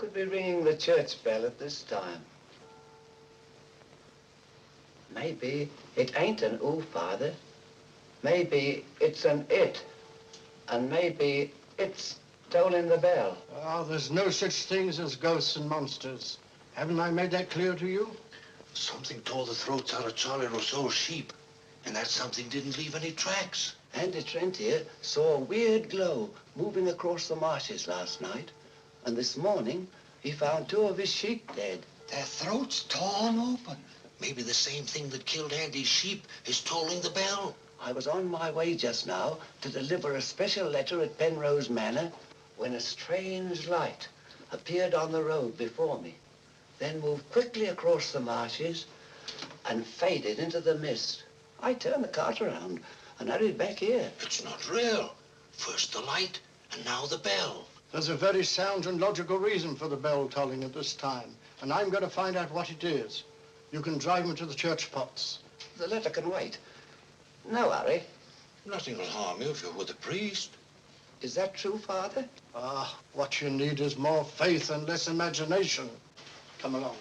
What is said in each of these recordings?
could be ringing the church bell at this time? Maybe it ain't an ooh, Father. Maybe it's an it. And maybe it's tolling the bell. Oh, there's no such things as ghosts and monsters. Haven't I made that clear to you? Something tore the throats out of Charlie Rousseau's sheep, and that something didn't leave any tracks. Andy Trent here saw a weird glow moving across the marshes last night, and this morning he found 2 of his sheep dead. Their throats torn open. Maybe the same thing that killed Andy's sheep is tolling the bell. I was on my way just now to deliver a special letter at Penrose Manor when a strange light appeared on the road before me, then moved quickly across the marshes and faded into the mist. I turned the cart around and hurried back here. It's not real. First the light, and now the bell. There's a very sound and logical reason for the bell tolling at this time, and I'm going to find out what it is. You can drive me to the church pots. The letter can wait. No hurry. Nothing will harm you if you're with the priest. Is that true, Father? Ah, what you need is more faith and less imagination. Come along.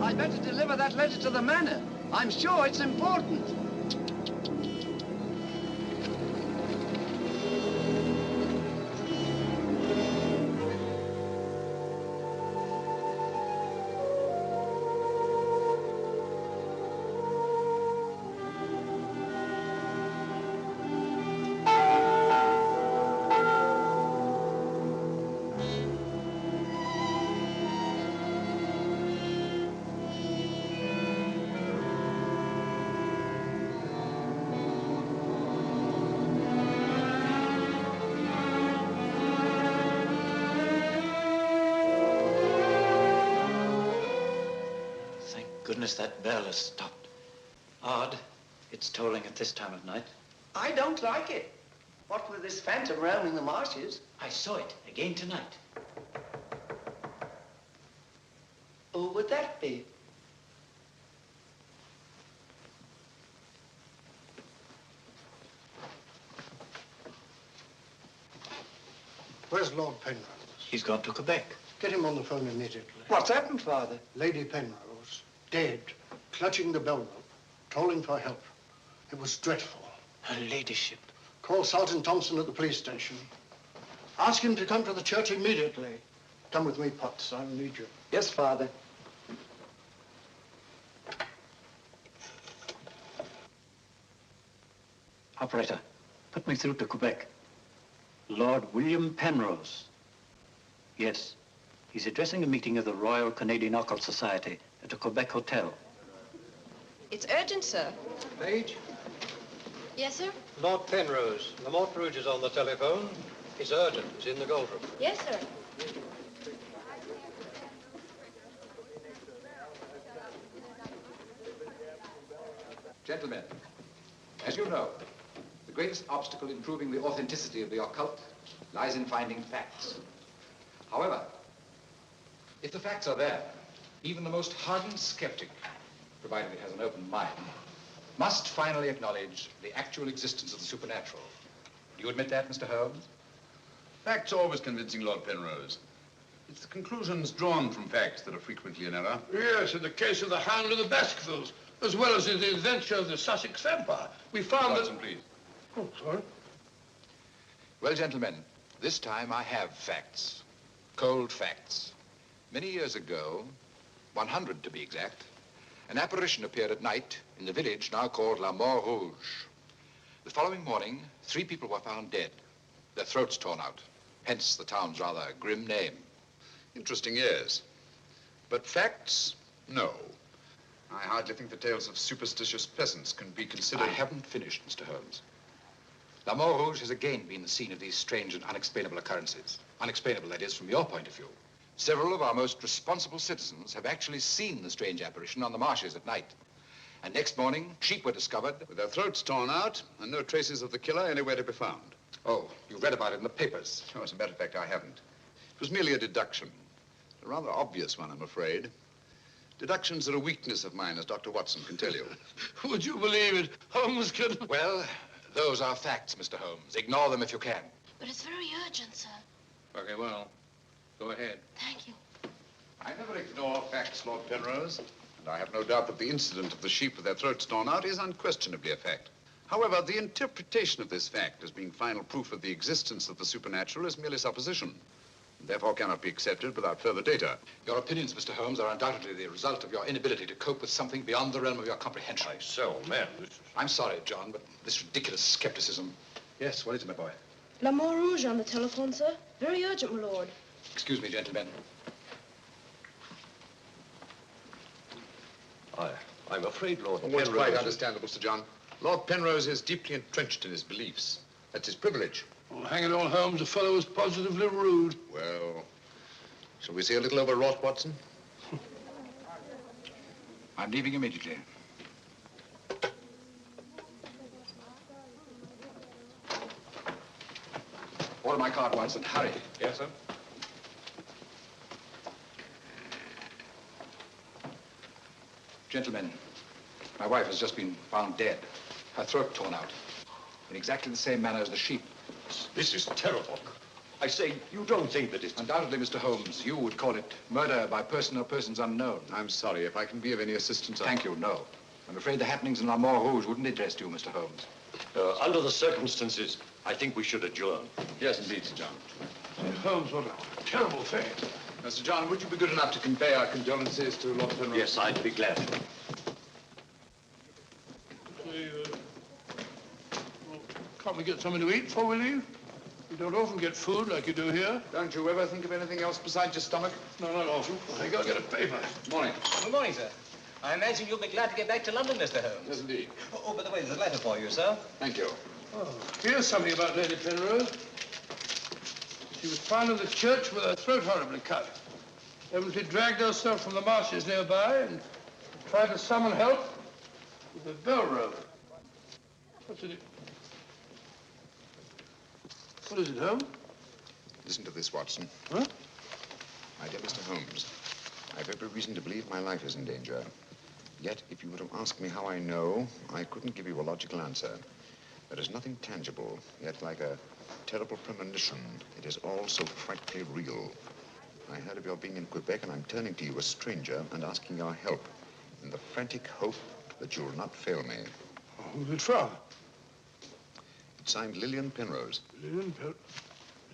I'd better deliver that letter to the manor. I'm sure it's important. Goodness, that bell has stopped. Odd. It's tolling at this time of night. I don't like it. What with this phantom roaming the marshes? I saw it again tonight. Who would that be? Where's Lord Penrose? He's gone to Quebec. Get him on the phone immediately. What's happened, Father? Lady Penrose, dead, clutching the bell rope, calling for help. It was dreadful. Her ladyship. Call Sergeant Thompson at the police station. Ask him to come to the church immediately. Come with me, Potts. I'll need you. Yes, Father. Operator, put me through to Quebec. Lord William Penrose. Yes, he's addressing a meeting of the Royal Canadian Occult Society at a Quebec hotel. It's urgent, sir. Page? Yes, sir? Lord Penrose. Lamont Rouge is on the telephone. It's urgent. He's in the gold room. Yes, sir. Gentlemen, as you know, the greatest obstacle in proving the authenticity of the occult lies in finding facts. However, if the facts are there, even the most hardened skeptic, provided it has an open mind, must finally acknowledge the actual existence of the supernatural. Do you admit that, Mr. Holmes? Facts are always convincing, Lord Penrose. It's the conclusions drawn from facts that are frequently in error. Yes, in the case of the Hound of the Baskervilles, as well as in the adventure of the Sussex Vampire, we found Watson, please. Oh, sorry. Well, gentlemen, this time I have facts. Cold facts. Many years ago, 100 to be exact, an apparition appeared at night in the village now called La Mort Rouge. The following morning, 3 people were found dead, their throats torn out, hence the town's rather grim name. Interesting, yes. But facts, no. I hardly think the tales of superstitious peasants can be considered... I haven't finished, Mr. Holmes. La Mort Rouge has again been the scene of these strange and unexplainable occurrences. Unexplainable, that is, from your point of view. Several of our most responsible citizens have actually seen the strange apparition on the marshes at night. And next morning, sheep were discovered... with their throats torn out and no traces of the killer anywhere to be found. Oh, you read about it in the papers. Oh, as a matter of fact, I haven't. It was merely a deduction. A rather obvious one, I'm afraid. Deductions are a weakness of mine, as Dr. Watson can tell you. Would you believe it? Holmes can... Well, those are facts, Mr. Holmes. Ignore them if you can. But it's very urgent, sir. Okay, well, go ahead. Thank you. I never ignore facts, Lord Penrose. And I have no doubt that the incident of the sheep with their throats torn out is unquestionably a fact. However, the interpretation of this fact as being final proof of the existence of the supernatural is merely supposition, and therefore cannot be accepted without further data. Your opinions, Mr. Holmes, are undoubtedly the result of your inability to cope with something beyond the realm of your comprehension. Myself, man. I'm sorry, John, but this ridiculous skepticism... Yes, what is it, my boy? L'amour rouge on the telephone, sir. Very urgent, my lord. Excuse me, gentlemen. I'm afraid, Lord Well, Penrose... it's quite understandable, Sir John. Lord Penrose is deeply entrenched in his beliefs. That's his privilege. Well, hang it all, Holmes, the fellow was positively rude. Well, shall we see a little overwrought, Watson? I'm leaving immediately. Order my card, Watson. Hurry. Yes, sir? Gentlemen, my wife has just been found dead. Her throat torn out. In exactly the same manner as the sheep. This is terrible. I say, you don't think that it's... Undoubtedly, Mr. Holmes, you would call it murder by person or persons unknown. I'm sorry. If I can be of any assistance, Thank you, no. I'm afraid the happenings in L'Amour Rouge wouldn't interest you, Mr. Holmes. Under the circumstances, I think we should adjourn. Yes, indeed, Sir John. Holmes, what a terrible thing. Sir John, would you be good enough to convey our condolences to Lord Penrose? Yes, I'd be glad. Say, well, can't we get something to eat before we leave? We don't often get food like you do here. Don't you ever think of anything else besides your stomach? No, not often. I gotta get a paper. Morning. Good morning, sir. I imagine you'll be glad to get back to London, Mr. Holmes. Yes, indeed. Oh, by the way, there's a letter for you, sir. Thank you. Oh, here's something about Lady Penrose. She was found in the church with her throat horribly cut. Evidently dragged herself from the marshes nearby and tried to summon help with a bell rope. What's it? What is it, Holmes? Listen to this, Watson. Huh? My dear Mr. Holmes, I have every reason to believe my life is in danger. Yet, if you were to ask me how I know, I couldn't give you a logical answer. There is nothing tangible, yet like a terrible premonition, it is all so frightfully real. I heard of your being in Quebec, and I'm turning to you, a stranger, and asking your help in the frantic hope that you'll not fail me. Oh, who's it from? It's signed Lillian Penrose.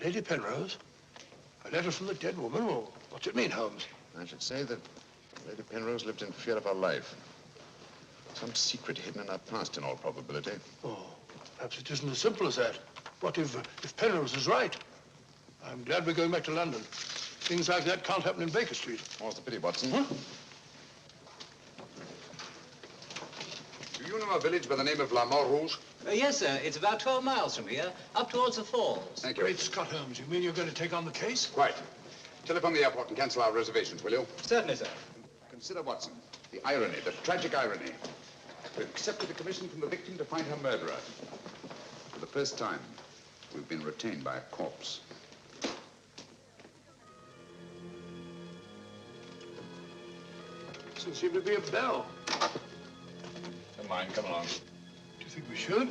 Lady Penrose? A letter from the dead woman? Well, what's it mean, Holmes? I should say that Lady Penrose lived in fear of her life. Some secret hidden in her past, in all probability. Oh, perhaps it isn't as simple as that. What if Penrose is right? I'm glad we're going back to London. Things like that can't happen in Baker Street. More's the pity, Watson. Huh? Do you know a village by the name of L'Amour Rouge? Yes, sir. It's about 12 miles from here, up towards the falls. Thank you. Great Scott, Holmes. You mean you're going to take on the case? Quite. Telephone the airport and cancel our reservations, will you? Certainly, sir. Consider, Watson, the irony, the tragic irony. We've accepted a commission from the victim to find her murderer. For the first time, we've been retained by a corpse. Doesn't seem to be a bell. Never mind, come along. Do you think we should?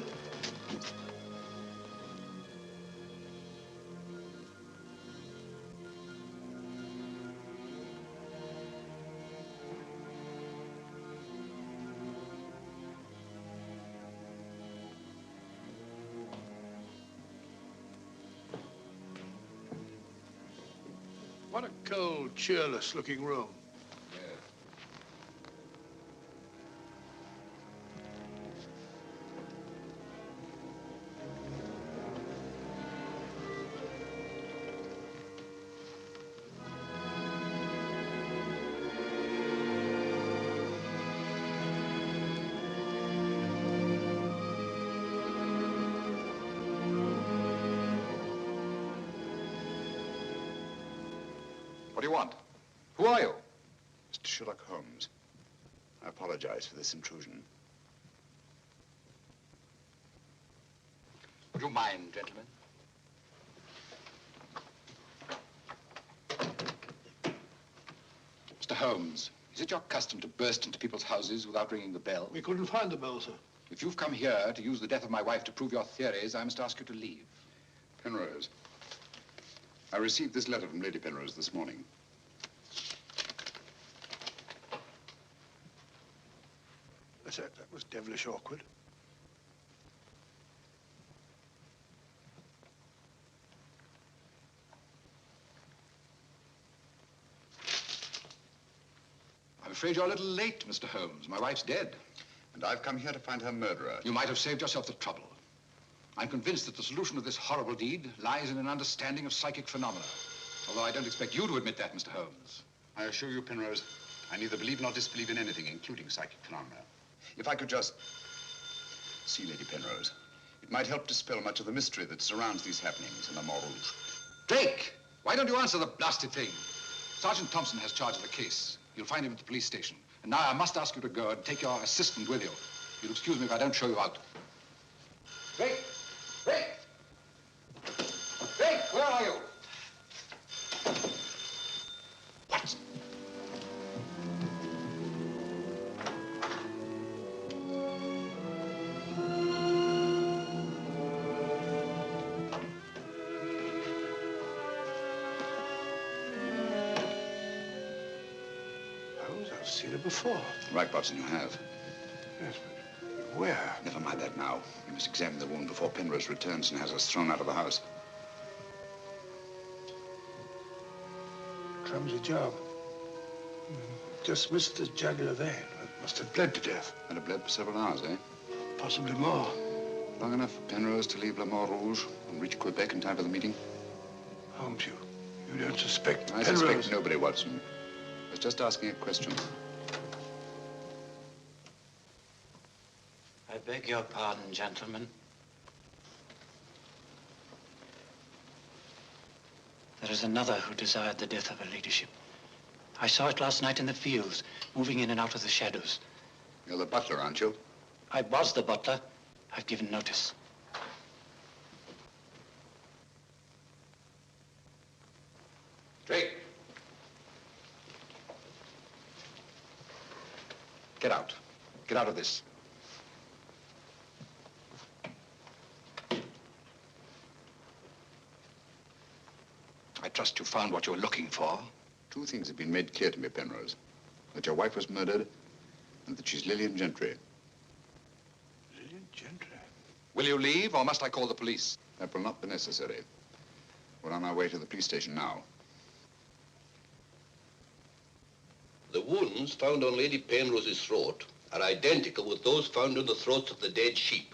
What a cold, cheerless-looking room. What do you want? Who are you? Mr. Sherlock Holmes, I apologize for this intrusion. Would you mind, gentlemen? Mr. Holmes, is it your custom to burst into people's houses without ringing the bell? We couldn't find the bell, sir. If you've come here to use the death of my wife to prove your theories, I must ask you to leave. Penrose, I received this letter from Lady Penrose this morning. That was devilish awkward. I'm afraid you're a little late, Mr. Holmes. My wife's dead. And I've come here to find her murderer. You might have saved yourself the trouble. I'm convinced that the solution of this horrible deed lies in an understanding of psychic phenomena. Although I don't expect you to admit that, Mr. Holmes. I assure you, Penrose, I neither believe nor disbelieve in anything, including psychic phenomena. If I could just see Lady Penrose, it might help dispel much of the mystery that surrounds these happenings in the Montrouge. Drake, why don't you answer the blasted thing? Sergeant Thompson has charge of the case. You'll find him at the police station. And now I must ask you to go and take your assistant with you. You'll excuse me if I don't show you out. Drake! Drake! Drake, where are you? What? I've seen it before. Right, Watson, you have. Yes, but where? Never mind that now. We must examine the wound before Penrose returns and has us thrown out of the house. Clumsy job. Just missed the jugular vein. It must have bled to death. And it bled for several hours, eh? Possibly more. Long enough for Penrose to leave Le Montrouge and reach Quebec in time for the meeting? Holmes, you don't suspect I Penrose? suspect nobody, Watson. I was just asking a question. I beg your pardon, gentlemen. There is another who desired the death of her ladyship. I saw it last night in the fields, moving in and out of the shadows. You're the butler, aren't you? I was the butler. I've given notice. Drake! Get out. Get out of this. I trust you found what you were looking for. Two things have been made clear to me, Penrose. That your wife was murdered and that she's Lillian Gentry. Lillian Gentry? Will you leave, or must I call the police? That will not be necessary. We're on our way to the police station now. The wounds found on Lady Penrose's throat are identical with those found on the throats of the dead sheep.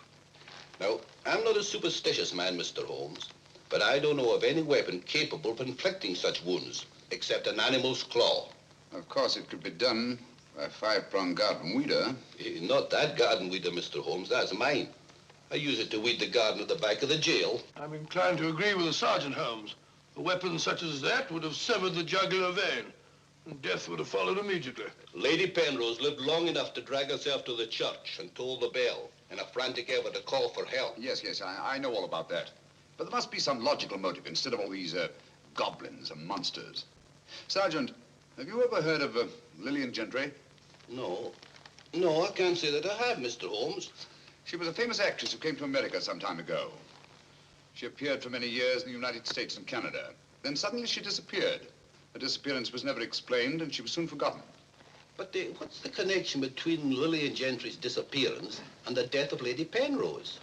Now, I'm not a superstitious man, Mr. Holmes, but I don't know of any weapon capable of inflicting such wounds, except an animal's claw. Of course, it could be done by a five-pronged garden weeder. Not that garden weeder, Mr. Holmes, that's mine. I use it to weed the garden at the back of the jail. I'm inclined to agree with the Sergeant, Holmes. A weapon such as that would have severed the jugular vein, and death would have followed immediately. Lady Penrose lived long enough to drag herself to the church and toll the bell in a frantic effort to call for help. Yes, I know all about that. But there must be some logical motive instead of all these goblins and monsters. Sergeant, have you ever heard of Lillian Gentry? No, I can't say that I have, Mr. Holmes. She was a famous actress who came to America some time ago. She appeared for many years in the United States and Canada. Then suddenly she disappeared. Her disappearance was never explained, and she was soon forgotten. But what's the connection between Lillian Gentry's disappearance and the death of Lady Penrose?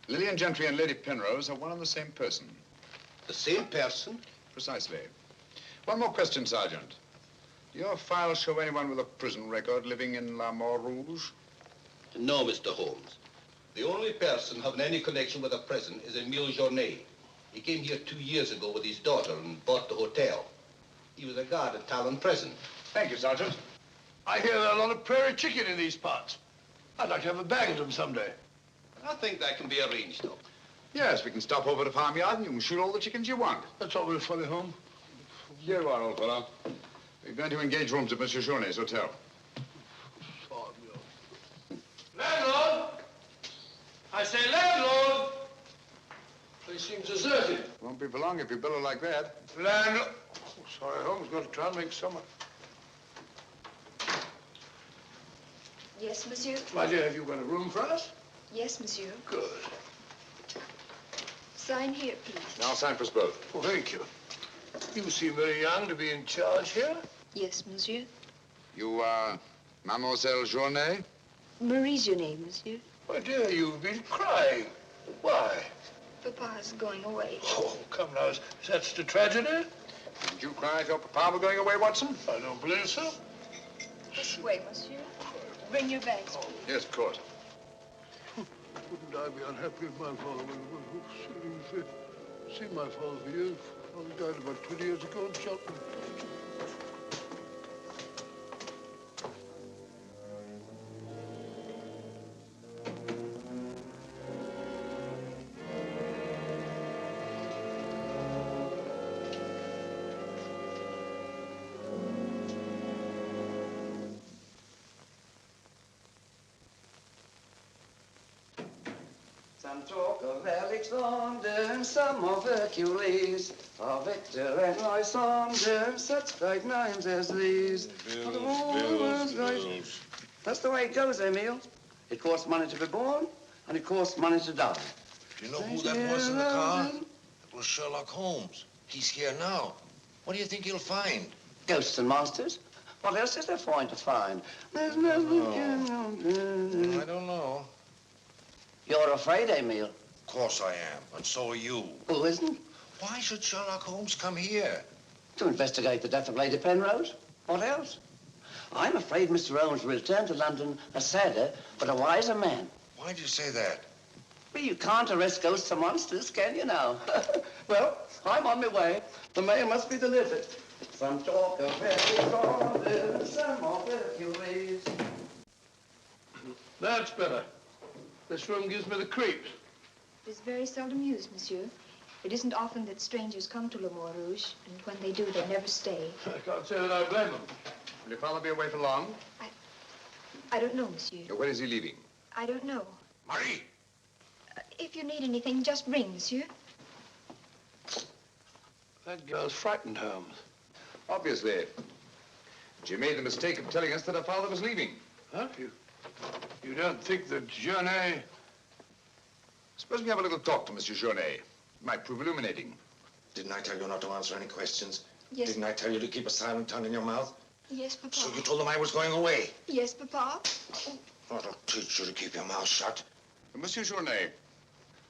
Lillian Gentry and Lady Penrose are one and the same person. The same person? Precisely. One more question, Sergeant. Do your files show anyone with a prison record living in La Montrouge? No, Mr. Holmes. The only person having any connection with a prison is Emile Journet. He came here 2 years ago with his daughter and bought the hotel. He was a guard at Talon Prison. Thank you, Sergeant. I hear there are a lot of prairie chicken in these parts. I'd like to have a bag of them someday. I think that can be arranged, though. Yes, we can stop over at the farmyard and you can shoot all the chickens you want. That's all very funny, Holmes. Here you are, old fellow. We're going to engage rooms at Monsieur Journet's hotel. Landlord! I say landlord! Place seems deserted. Won't be for long if you bellow like that. Landlord! Oh, sorry, Holmes. Got to try and make summer. Yes, monsieur. My dear, have you got a room for us? Yes, monsieur. Good. Sign here, please. I'll sign for us both. Well, thank you. You seem very young to be in charge here. Yes, monsieur. You are Mademoiselle Journet? Marie's your name, monsieur. My dear, you've been crying. Why? Papa's going away. Oh, come now. Is that such a tragedy? Didn't you cry if your papa were going away, Watson? I don't believe so. This way, monsieur. Bring your bags, please. Yes, of course. Wouldn't I be unhappy if my father was seen my father for years? Father died about 20 years ago in Cheltenham. Some talk of Alexander, some of Hercules, of Victor and Lysander, such great names as these. Bills. That's the way it goes, Emil. It costs money to be born, and it costs money to die. Do you know who that was in the car? It was Sherlock Holmes. He's here now. What do you think he'll find? Ghosts and monsters. What else is there for him to find? There's nothing. I don't know. You're afraid, Emil. Of course I am, and so are you. Who isn't? Why should Sherlock Holmes come here? To investigate the death of Lady Penrose. What else? I'm afraid Mr. Holmes will return to London a sadder, but a wiser man. Why do you say that? Well, you can't arrest ghosts and monsters, can you now? Well, I'm on my way. The mail must be delivered. Some talk of Alexander, some of Hercules. That's better. This room gives me the creeps. It is very seldom used, monsieur. It isn't often that strangers come to Le Mort Rouge, and when they do, they never stay. I can't say that I blame them. Will your father be away for long? I don't know, monsieur. When is he leaving? I don't know. Marie! If you need anything, just ring, monsieur. That girl's frightened, Holmes. Obviously. She made the mistake of telling us that her father was leaving. Huh? You don't think that Journet... Suppose we have a little talk to Monsieur Journet. It might prove illuminating. Didn't I tell you not to answer any questions? Yes. Didn't I tell you to keep a silent tongue in your mouth? Yes, Papa. So you told them I was going away? Yes, Papa. I'll teach you to keep your mouth shut. Monsieur Journet,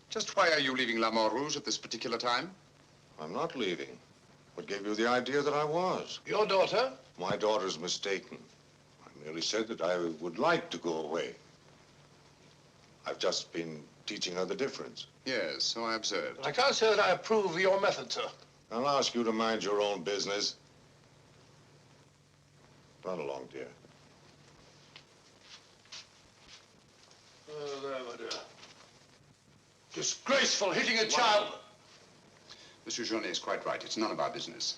just why are you leaving La Mort Rouge at this particular time? I'm not leaving. What gave you the idea that I was? Your daughter? My daughter's mistaken. I merely said that I would like to go away. I've just been teaching her the difference. Yes, so I observed. I can't say that I approve of your method, sir. I'll ask you to mind your own business. Run along, dear. Oh, there, my dear. Disgraceful, hitting a child. Monsieur Journet is quite right. It's none of our business.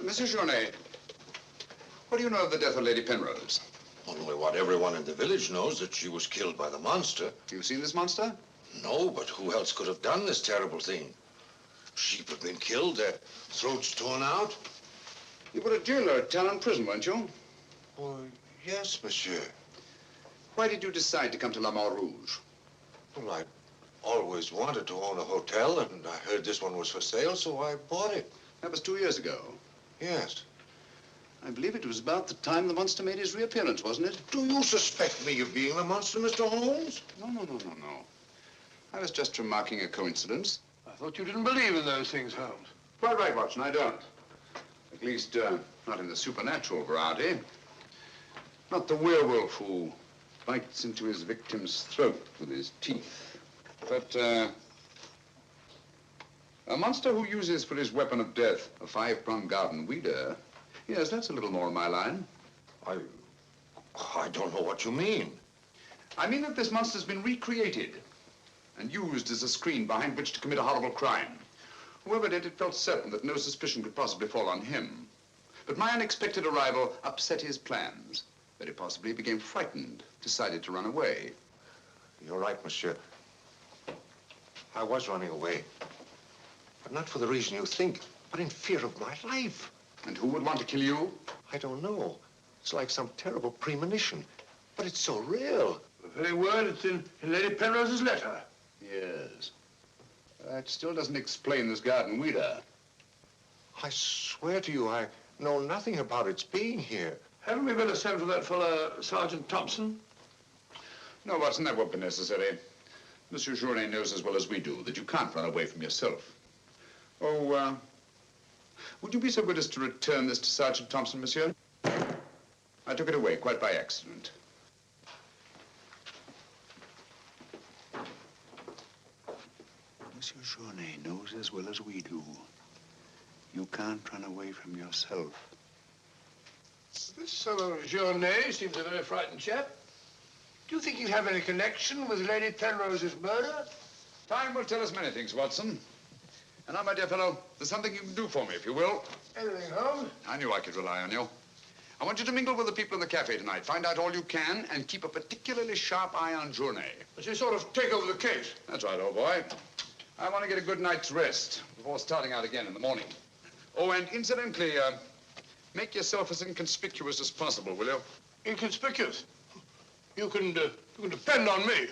Monsieur Journet, what do you know of the death of Lady Penrose? Only what everyone in the village knows, that she was killed by the monster. You've seen this monster? No, but who else could have done this terrible thing? Sheep have been killed, their throats torn out. You were a jailer at Talon Prison, weren't you? Oh, yes, monsieur. Why did you decide to come to La Mort Rouge? Well, I always wanted to own a hotel, and I heard this one was for sale, so I bought it. That was 2 years ago. Yes. I believe it was about the time the monster made his reappearance, wasn't it? Do you suspect me of being the monster, Mr. Holmes? No. I was just remarking a coincidence. I thought you didn't believe in those things, Holmes. Quite right, Watson, I don't. At least, not in the supernatural variety. Not the werewolf who bites into his victim's throat with his teeth. But, a monster who uses for his weapon of death a 5-pronged garden weeder, yes, that's a little more in my line. I don't know what you mean. I mean that this monster's been recreated and used as a screen behind which to commit a horrible crime. Whoever did it felt certain that no suspicion could possibly fall on him. But my unexpected arrival upset his plans. Very possibly he became frightened, decided to run away. You're right, monsieur. I was running away. But not for the reason you think, but in fear of my life. And who would want to kill you? I don't know. It's like some terrible premonition. But it's so real. The very word, it's in Lady Penrose's letter. Yes. That still doesn't explain this garden weeder. I swear to you, I know nothing about its being here. Haven't we better send for that fellow, Sergeant Thompson? No, Watson, that won't be necessary. Monsieur Journet knows as well as we do that you can't run away from yourself. Oh, would you be so good as to return this to Sergeant Thompson, monsieur? I took it away quite by accident. Monsieur Journet knows as well as we do. You can't run away from yourself. This fellow Journet seems a very frightened chap. Do you think he'll have any connection with Lady Penrose's murder? Time will tell us many things, Watson. And now, my dear fellow, there's something you can do for me, if you will. Anything, Holmes? I knew I could rely on you. I want you to mingle with the people in the cafe tonight. Find out all you can and keep a particularly sharp eye on Journet. Does he sort of take over the case? That's right, old boy. I want to get a good night's rest before starting out again in the morning. Oh, and incidentally, make yourself as inconspicuous as possible, will you? Inconspicuous? You can depend on me.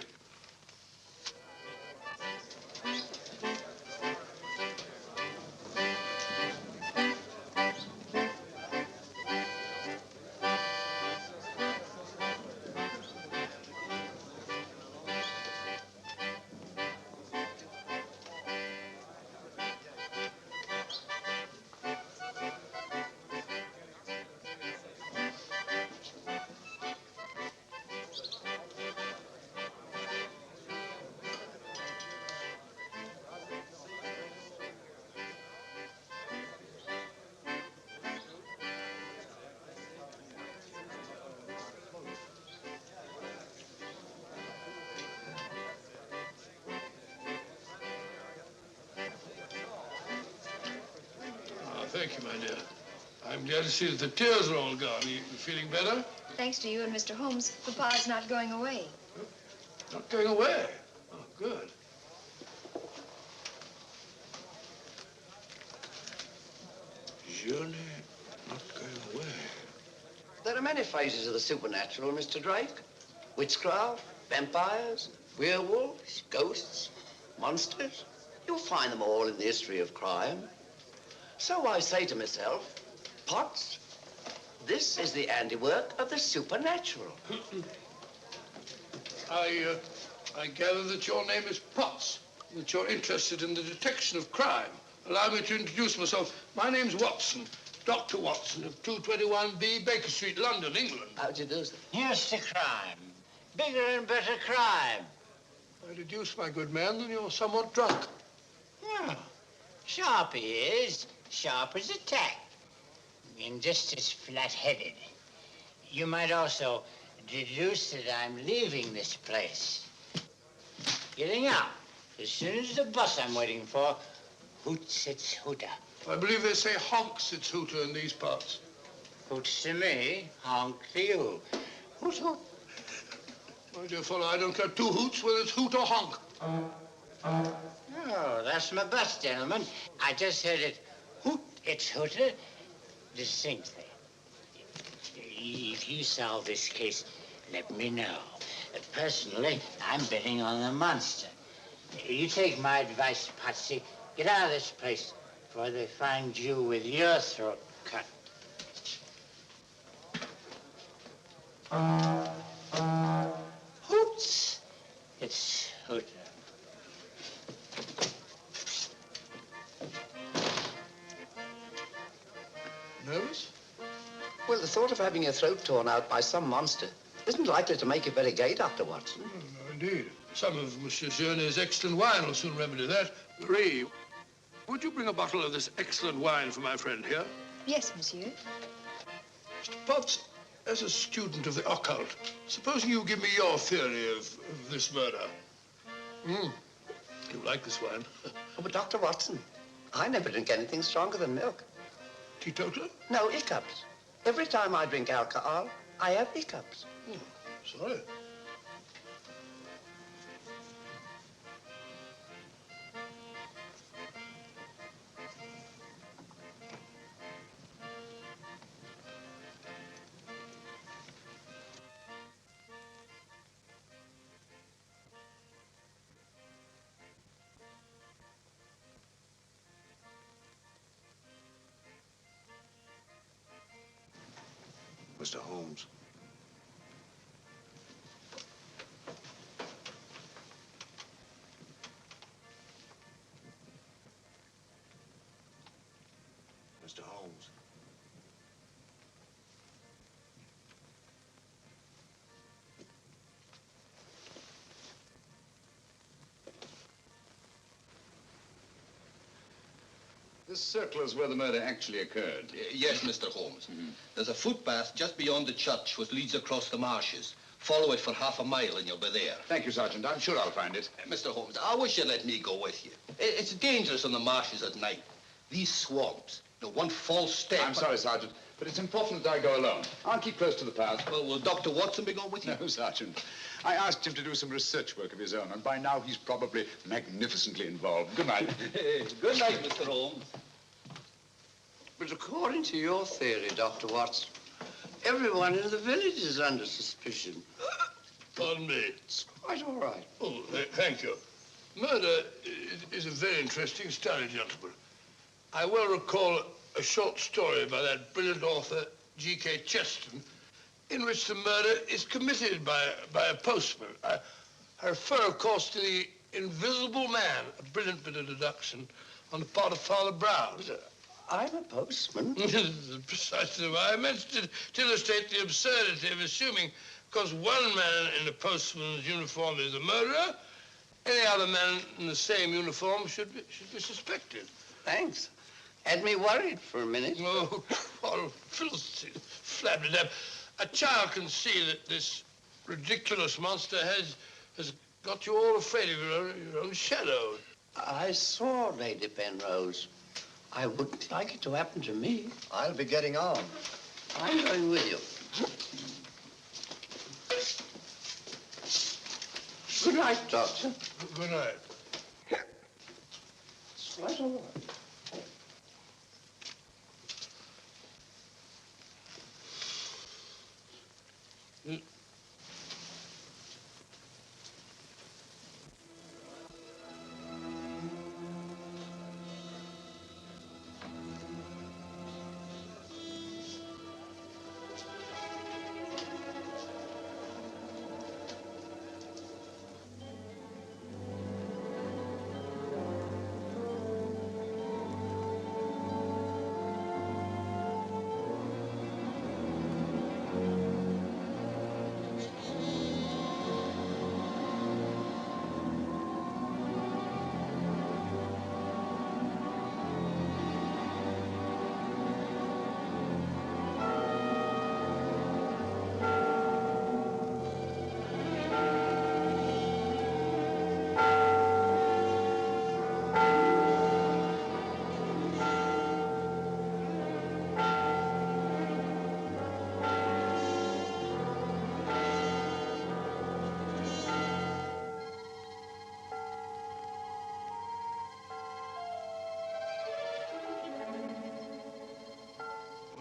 Thank you, my dear. I'm glad to see that the tears are all gone. You feeling better? Thanks to you and Mr. Holmes, Papa's not going away. Not going away? Oh, good. Journet not going away. There are many phases of the supernatural, Mr. Drake. Witchcraft, vampires, werewolves, ghosts, monsters. You'll find them all in the history of crime. So I say to myself, Potts, this is the handiwork of the supernatural. I gather that your name is Potts, that you're interested in the detection of crime. Allow me to introduce myself. My name's Watson, Dr. Watson of 221B Baker Street, London, England. How'd you do, sir? Here's the crime. Bigger and better crime. I deduce, my good man, that you're somewhat drunk. Yeah. Sharp he is. Sharp as a tack. And just as flat-headed. You might also deduce that I'm leaving this place. Getting out. As soon as the bus I'm waiting for hoots its hooter. I believe they say honks its hooter in these parts. Hoots to me, honk to you. Hoot, hoot. My dear fellow, I don't care two hoots whether it's hoot or honk. Oh, that's my bus, gentlemen. I just heard it hoot its hooter distinctly. If you solve this case, let me know. Personally, I'm betting on the monster. You take my advice, Patsy. Get out of this place before they find you with your throat cut. Hoots! It's hooter. Nervous? Well, the thought of having your throat torn out by some monster isn't likely to make you very gay, Dr. Watson. No, indeed. Some of Monsieur Journet's excellent wine will soon remedy that. Marie, would you bring a bottle of this excellent wine for my friend here? Yes, monsieur. Mr. Potts, as a student of the occult, supposing you give me your theory of this murder. You like this wine? Oh, but Dr. Watson, I never drink anything stronger than milk. Teetotaler? No, hiccups. Every time I drink alcohol, I have hiccups. Oh, sorry. Mr. Holmes. Mr. Holmes. This circle is where the murder actually occurred. Yes, Mr. Holmes. There's a footpath just beyond the church which leads across the marshes. Follow it for half a mile and you'll be there. Thank you, Sergeant. I'm sure I'll find it. Mr. Holmes, I wish you'd let me go with you. It's dangerous on the marshes at night. These swamps, one false step... I'm sorry, Sergeant, but it's important that I go alone. I'll keep close to the path. Well, will Dr. Watson be going with you? No, Sergeant. I asked him to do some research work of his own, and by now he's probably magnificently involved. Good night. Good night, Mr. Holmes. But according to your theory, Dr. Watson, everyone in the village is under suspicion. Pardon me. It's quite all right. Oh, thank you. Murder is a very interesting study, gentlemen. I well recall a short story by that brilliant author, G.K. Chesterton, in which the murder is committed by a postman. I refer, of course, to the Invisible Man, a brilliant bit of deduction on the part of Father Brown. I'm a postman. Precisely why I mentioned it, to illustrate the absurdity of assuming because one man in a postman's uniform is a murderer, any other man in the same uniform should be suspected. Thanks. Had me worried for a minute. Oh, Philistine, flabbergab. A child can see that this ridiculous monster has got you all afraid of your own shadow. I saw Lady Penrose. I wouldn't like it to happen to me. I'll be getting on. I'm going with you. Good night, Doctor. Good night. It's quite all right.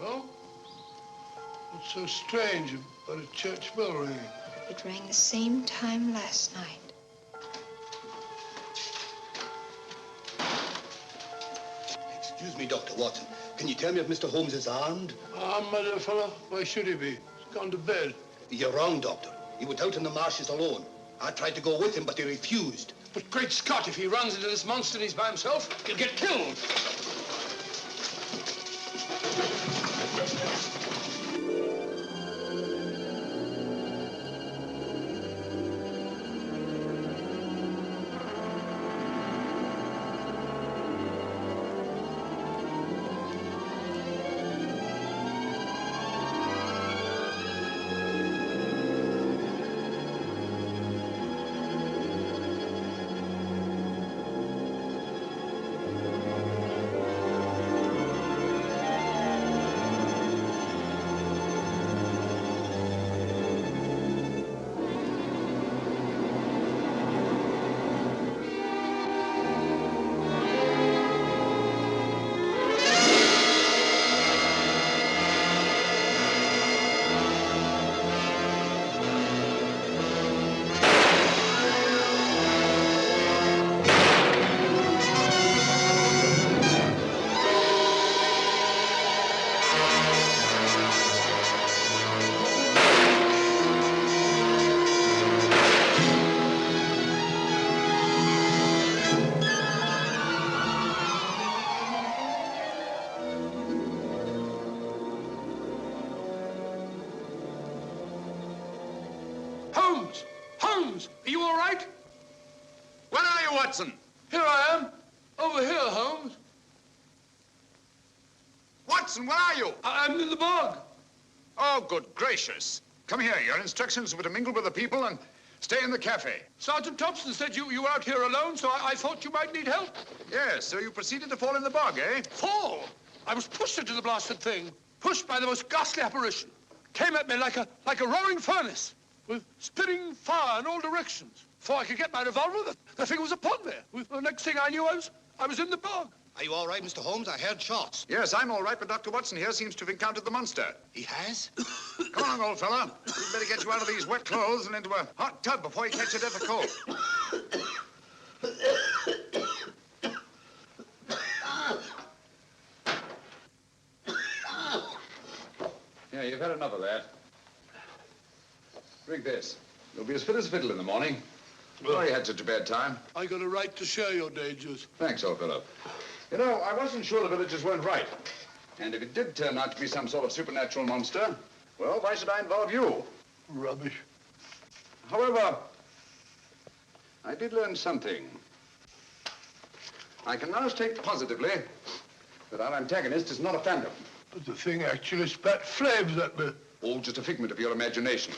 Well, what's so strange about a church bell ringing? It rang the same time last night. Excuse me, Dr. Watson. Can you tell me if Mr. Holmes is armed? Armed, my dear fellow? Why should he be? He's gone to bed. You're wrong, Doctor. He was out in the marshes alone. I tried to go with him, but he refused. But great Scott, if he runs into this monster and he's by himself, he'll get killed. Holmes, are you all right? Where are you, Watson? Here I am. Over here, Holmes. Watson, where are you? I'm in the bog. Oh, good gracious. Come here. Your instructions were to mingle with the people and stay in the cafe. Sergeant Thompson said you were out here alone, so I thought you might need help. Yes, so you proceeded to fall in the bog, eh? Fall? I was pushed into the blasted thing. Pushed by the most ghastly apparition. Came at me like a roaring furnace, with spitting fire in all directions. Before I could get my revolver, the thing was upon me. The next thing I knew, I was in the bog. Are you all right, Mr. Holmes? I heard shots. Yes, I'm all right, but Dr. Watson here seems to have encountered the monster. He has? Come along, old fella. We'd better get you out of these wet clothes and into a hot tub before you catch a death of cold. Yeah, you've had enough of that. Drink this. You'll be as fit as a fiddle in the morning. Sorry you had such a bad time. I got a right to share your dangers. Thanks, old fellow. You know, I wasn't sure the villagers weren't right. And if it did turn out to be some sort of supernatural monster, well, why should I involve you? Rubbish. However, I did learn something. I can now state positively that our antagonist is not a phantom. But the thing actually spat flames at me. All just a figment of your imagination.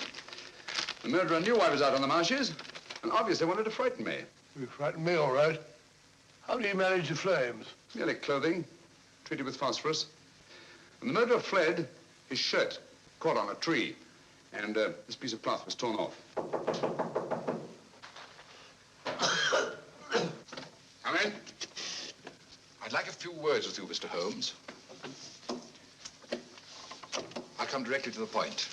The murderer knew I was out on the marshes and obviously wanted to frighten me. You frightened me, all right. How do you manage the flames? Merely clothing, treated with phosphorus. When the murderer fled, his shirt caught on a tree, and this piece of cloth was torn off. Come in. I'd like a few words with you, Mr. Holmes. I'll come directly to the point.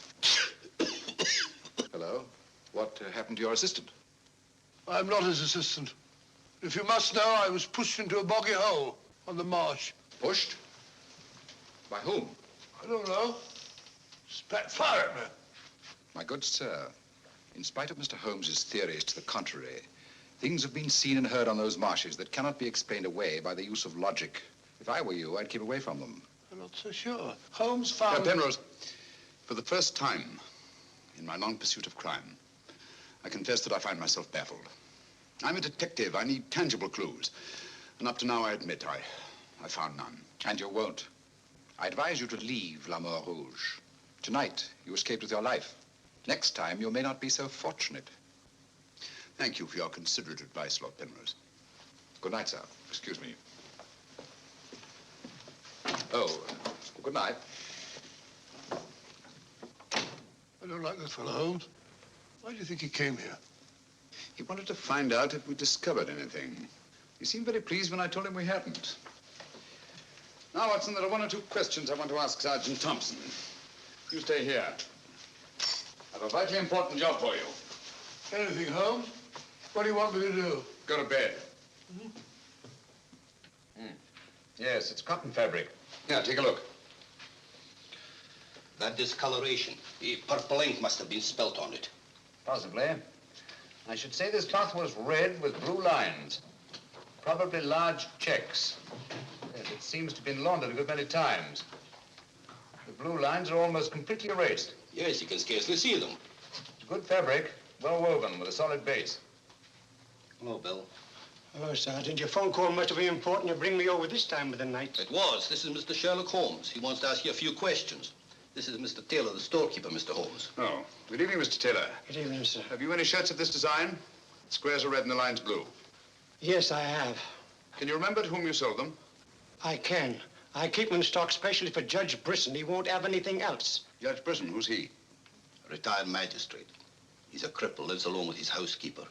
Hello. What happened to your assistant? I'm not his assistant. If you must know, I was pushed into a boggy hole on the marsh. Pushed? By whom? I don't know. Spat fire at me. My good sir, in spite of Mr. Holmes's theories to the contrary, things have been seen and heard on those marshes that cannot be explained away by the use of logic. If I were you, I'd keep away from them. I'm not so sure. Holmes found... Penrose, for the first time in my long pursuit of crime, I confess that I find myself baffled. I'm a detective. I need tangible clues. And up to now, I admit, I found none. And you won't. I advise you to leave La Mort Rouge. Tonight, you escaped with your life. Next time, you may not be so fortunate. Thank you for your considerate advice, Lord Penrose. Good night, sir. Excuse me. Oh, good night. I don't like this fellow, Holmes. Why do you think he came here? He wanted to find out if we discovered anything. He seemed very pleased when I told him we hadn't. Now, Watson, there are one or two questions I want to ask Sergeant Thompson. You stay here. I have a vitally important job for you. Anything, Holmes? What do you want me to do? Go to bed. Yes, it's cotton fabric. Here, take a look. That discoloration, the purple ink must have been spelt on it. Possibly. I should say this cloth was red with blue lines. Probably large checks. Yes, it seems to have been laundered a good many times. The blue lines are almost completely erased. Yes, you can scarcely see them. Good fabric, well woven with a solid base. Hello, Bill. Oh, Sergeant, your phone call must have been important. You bring me over this time of the night. It was. This is Mr. Sherlock Holmes. He wants to ask you a few questions. This is Mr. Taylor, the storekeeper, Mr. Holmes. Oh, good evening, Mr. Taylor. Good evening, sir. Have you any shirts of this design? The squares are red and the lines blue. Yes, I have. Can you remember to whom you sold them? I can. I keep them in stock specially for Judge Brisson. He won't have anything else. Judge Brisson, who's he? A retired magistrate. He's a cripple, lives alone with his housekeeper.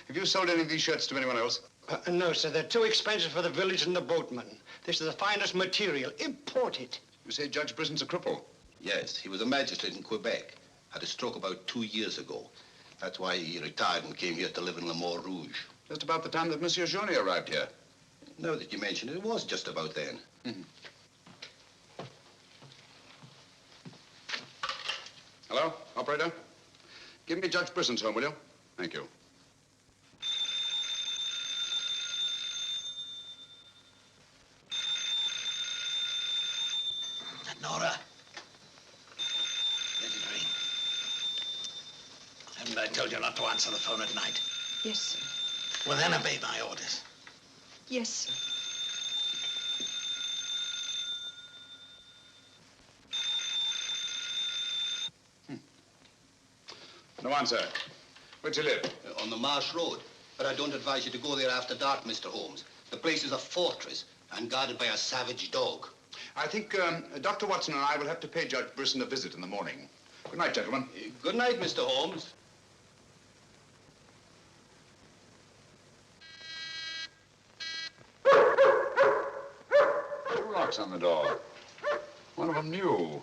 Have you sold any of these shirts to anyone else? No, sir. They're too expensive for the village and the boatmen. This is the finest material. Imported. You say Judge Brisson's a cripple? Yes, he was a magistrate in Quebec. Had a stroke about 2 years ago. That's why he retired and came here to live in La Mort Rouge. Just about the time that Monsieur Journey arrived here. Now that you mention it, it was just about then. Hello, operator? Give me Judge Brisson's home, will you? Thank you. Nora. There's a dream. I'm I told you not to answer the phone at night? Yes, sir. Well, then obey my orders. Yes, sir. No answer. Where'd you live? On the Marsh Road. But I don't advise you to go there after dark, Mr. Holmes. The place is a fortress and guarded by a savage dog. I think Dr. Watson and I will have to pay Judge Brisson a visit in the morning. Good night, gentlemen. Good night, Mr. Holmes. Two locks on the door. One of them new.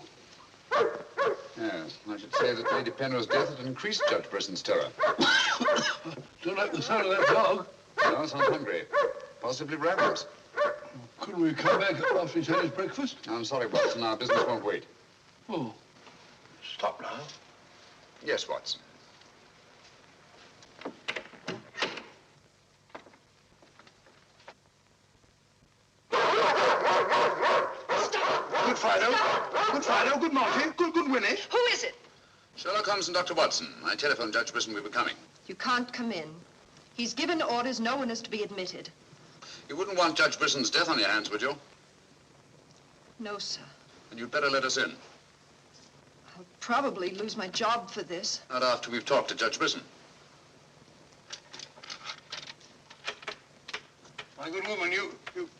Yes, I should say that Lady Penrose's death had increased Judge Brisson's terror. Don't like the sound of that dog. No, sounds hungry. Possibly ravenous. Couldn't we come back after he's had his breakfast? I'm sorry, Watson. Our business won't wait. Oh, stop now. Yes, Watson. Good Fido. Good Fido. Good Monty. Good Winnie. Who is it? Sherlock Holmes and Dr. Watson. I telephoned Judge Brisson we were coming. You can't come in. He's given orders no one is to be admitted. You wouldn't want Judge Brisson's death on your hands, would you? No, sir. And you'd better let us in. I'll probably lose my job for this. Not after we've talked to Judge Brisson. My good woman, you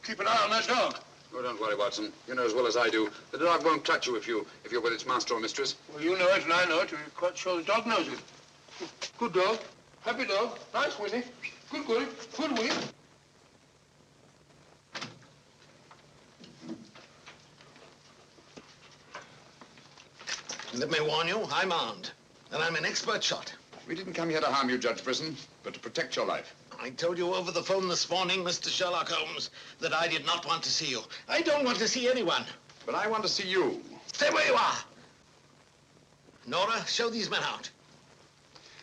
keep an eye on that dog. Oh, don't worry, Watson. You know as well as I do. The dog won't touch you if you're with its master or mistress. Well, you know it and I know it. You're quite sure the dog knows it. Good dog. Happy dog. Nice, Winnie. Good Winnie. Let me warn you, I'm armed. And I'm an expert shot. We didn't come here to harm you, Judge Brisson, but to protect your life. I told you over the phone this morning, Mr. Sherlock Holmes, that I did not want to see you. I don't want to see anyone. But I want to see you. Stay where you are. Nora, show these men out.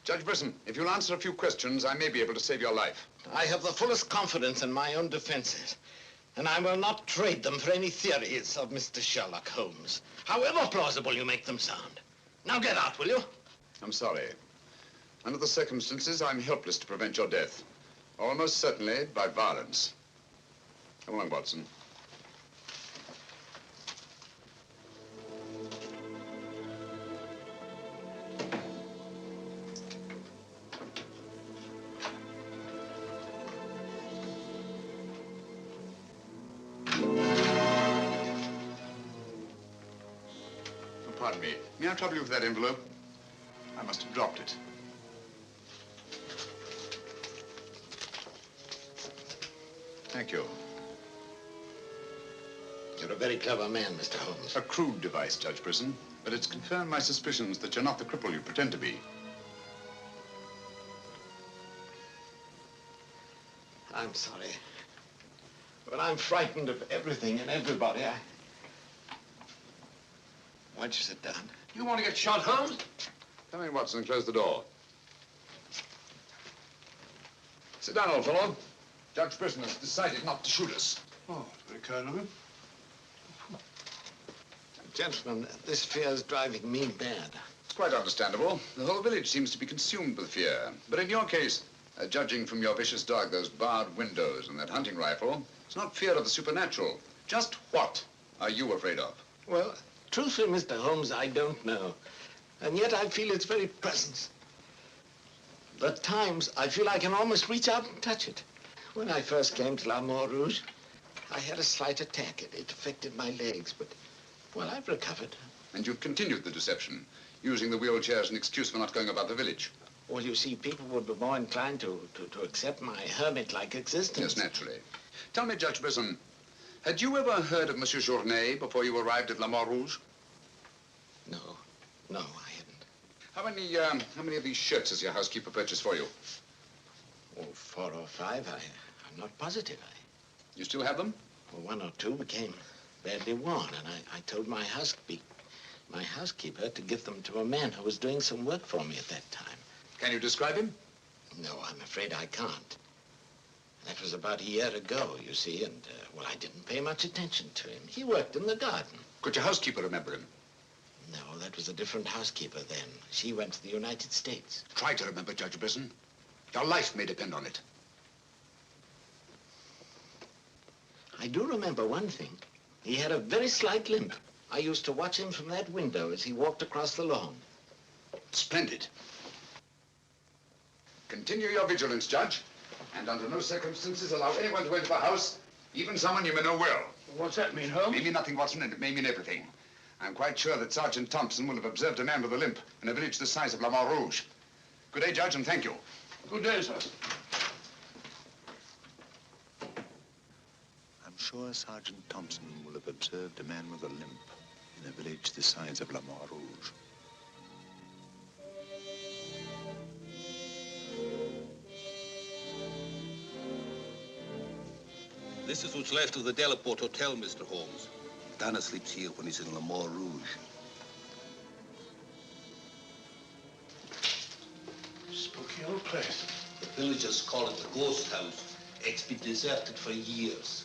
Judge Brisson, if you'll answer a few questions, I may be able to save your life. I have the fullest confidence in my own defenses, and I will not trade them for any theories of Mr. Sherlock Holmes, however plausible you make them sound. Now get out, will you? I'm sorry. Under the circumstances, I'm helpless to prevent your death. Almost certainly by violence. Come along, Watson. Pardon me. May I trouble you with that envelope? I must have dropped it. Thank you. You're a very clever man, Mr. Holmes. A crude device, Judge Brisson, but it's confirmed my suspicions that you're not the cripple you pretend to be. I'm sorry. But I'm frightened of everything and everybody. Why don't you sit down? You want to get shot, Holmes? Come in, Watson, and close the door. Sit down, old fellow. Judge Brisson has decided not to shoot us. Oh, very kind of him. Gentlemen, this fear is driving me mad. It's quite understandable. The whole village seems to be consumed with fear. But in your case, judging from your vicious dog, those barred windows, and that hunting rifle, it's not fear of the supernatural. Just what are you afraid of? Well, truthfully, Mr. Holmes, I don't know. And yet I feel its very presence. At times, I feel I can almost reach out and touch it. When I first came to La Mort Rouge, I had a slight attack. It affected my legs, but, well, I've recovered. And you've continued the deception, using the wheelchair as an excuse for not going about the village. Well, you see, people would be more inclined to accept my hermit-like existence. Yes, naturally. Tell me, Judge Brisson, had you ever heard of Monsieur Journet before you arrived at La Mort Rouge? No, I hadn't. How many of these shirts has your housekeeper purchased for you? Oh, 4 or 5. I'm not positive. You still have them? Well, 1 or 2 became badly worn, and I told my housekeeper to give them to a man who was doing some work for me at that time. Can you describe him? No, I'm afraid I can't. That was about a year ago, you see, and, well, I didn't pay much attention to him. He worked in the garden. Could your housekeeper remember him? No, that was a different housekeeper then. She went to the United States. Try to remember, Judge Brisson. Your life may depend on it. I do remember one thing. He had a very slight limp. I used to watch him from that window as he walked across the lawn. Splendid. Continue your vigilance, Judge. And under no circumstances allow anyone to enter the house, even someone you may know well. What's that mean, Holmes? It may mean nothing, Watson, and it may mean everything. I'm quite sure that Sergeant Thompson will have observed a man with a limp in a village the size of La Rouge. Good day, Judge, and thank you. Good day, sir. I'm sure Sergeant Thompson will have observed a man with a limp in a village the size of La Rouge. This is what's left of the Delaport Hotel, Mr. Holmes. Dana sleeps here when he's in La Rouge. Spooky old place. The villagers call it the ghost house. It's been deserted for years.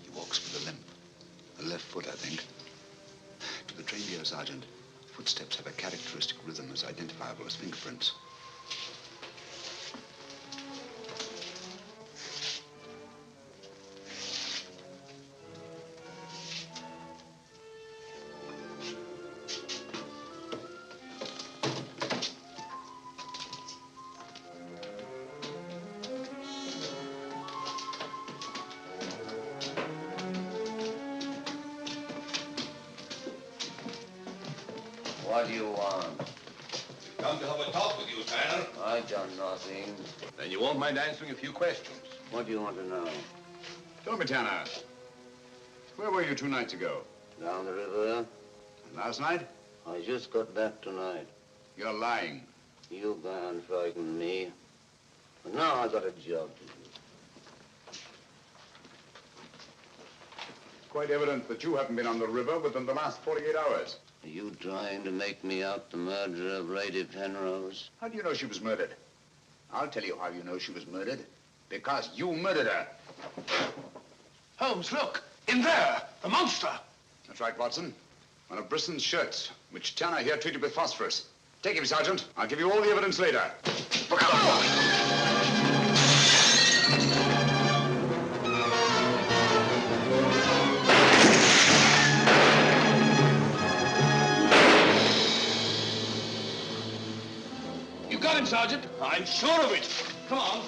He walks with a limp. A left foot, I think. To the trained ear, Sergeant, footsteps have a characteristic rhythm as identifiable as fingerprints. What do you want? We've come to have a talk with you, Tanner. I've done nothing. Then you won't mind answering a few questions. What do you want to know? Tell me, Tanner, where were you 2 nights ago? Down the river. And last night? I just got back tonight. You're lying. You can't frighten me. But now I got a job to do. Quite evident that you haven't been on the river within the last 48 hours. Are you trying to make me out the murderer of Lady Penrose? How do you know she was murdered? I'll tell you how you know she was murdered. Because you murdered her. Holmes, look! In there! The monster! That's right, Watson. One of Brisson's shirts, which Tanner here treated with phosphorus. Take him, Sergeant. I'll give you all the evidence later. Look out! You got him, Sergeant. I'm sure of it. Come on.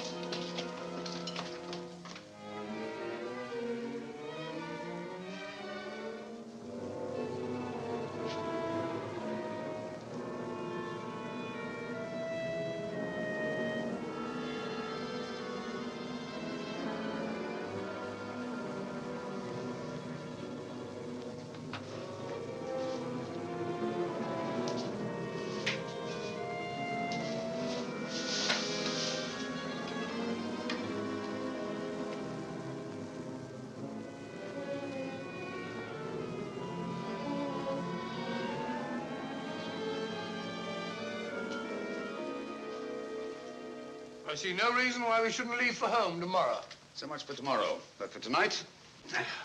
I see no reason why we shouldn't leave for home tomorrow. So much for tomorrow. But for tonight,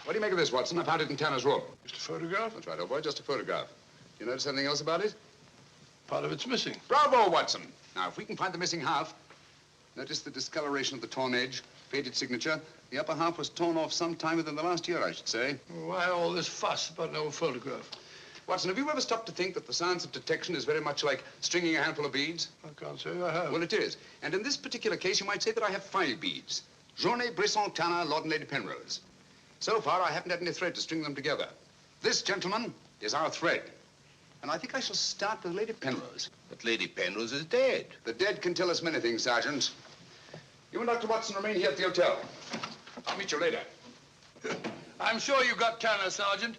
what do you make of this, Watson? I found it in Tanner's room. Just a photograph? That's right, old boy, just a photograph. You notice anything else about it? Part of it's missing. Bravo, Watson. Now, if we can find the missing half, notice the discoloration of the torn edge, faded signature. The upper half was torn off sometime within the last year, I should say. Why all this fuss about an old photograph? Watson, have you ever stopped to think that the science of detection is very much like stringing a handful of beads? I can't say I have. Well, it is. And in this particular case, you might say that I have 5 beads. Journée, Brisson, Tanner, Lord and Lady Penrose. So far, I haven't had any thread to string them together. This, gentlemen, is our thread. And I think I shall start with Lady Penrose. But Lady Penrose is dead. The dead can tell us many things, Sergeant. You and Dr. Watson remain here at the hotel. I'll meet you later. I'm sure you got Tanner, Sergeant.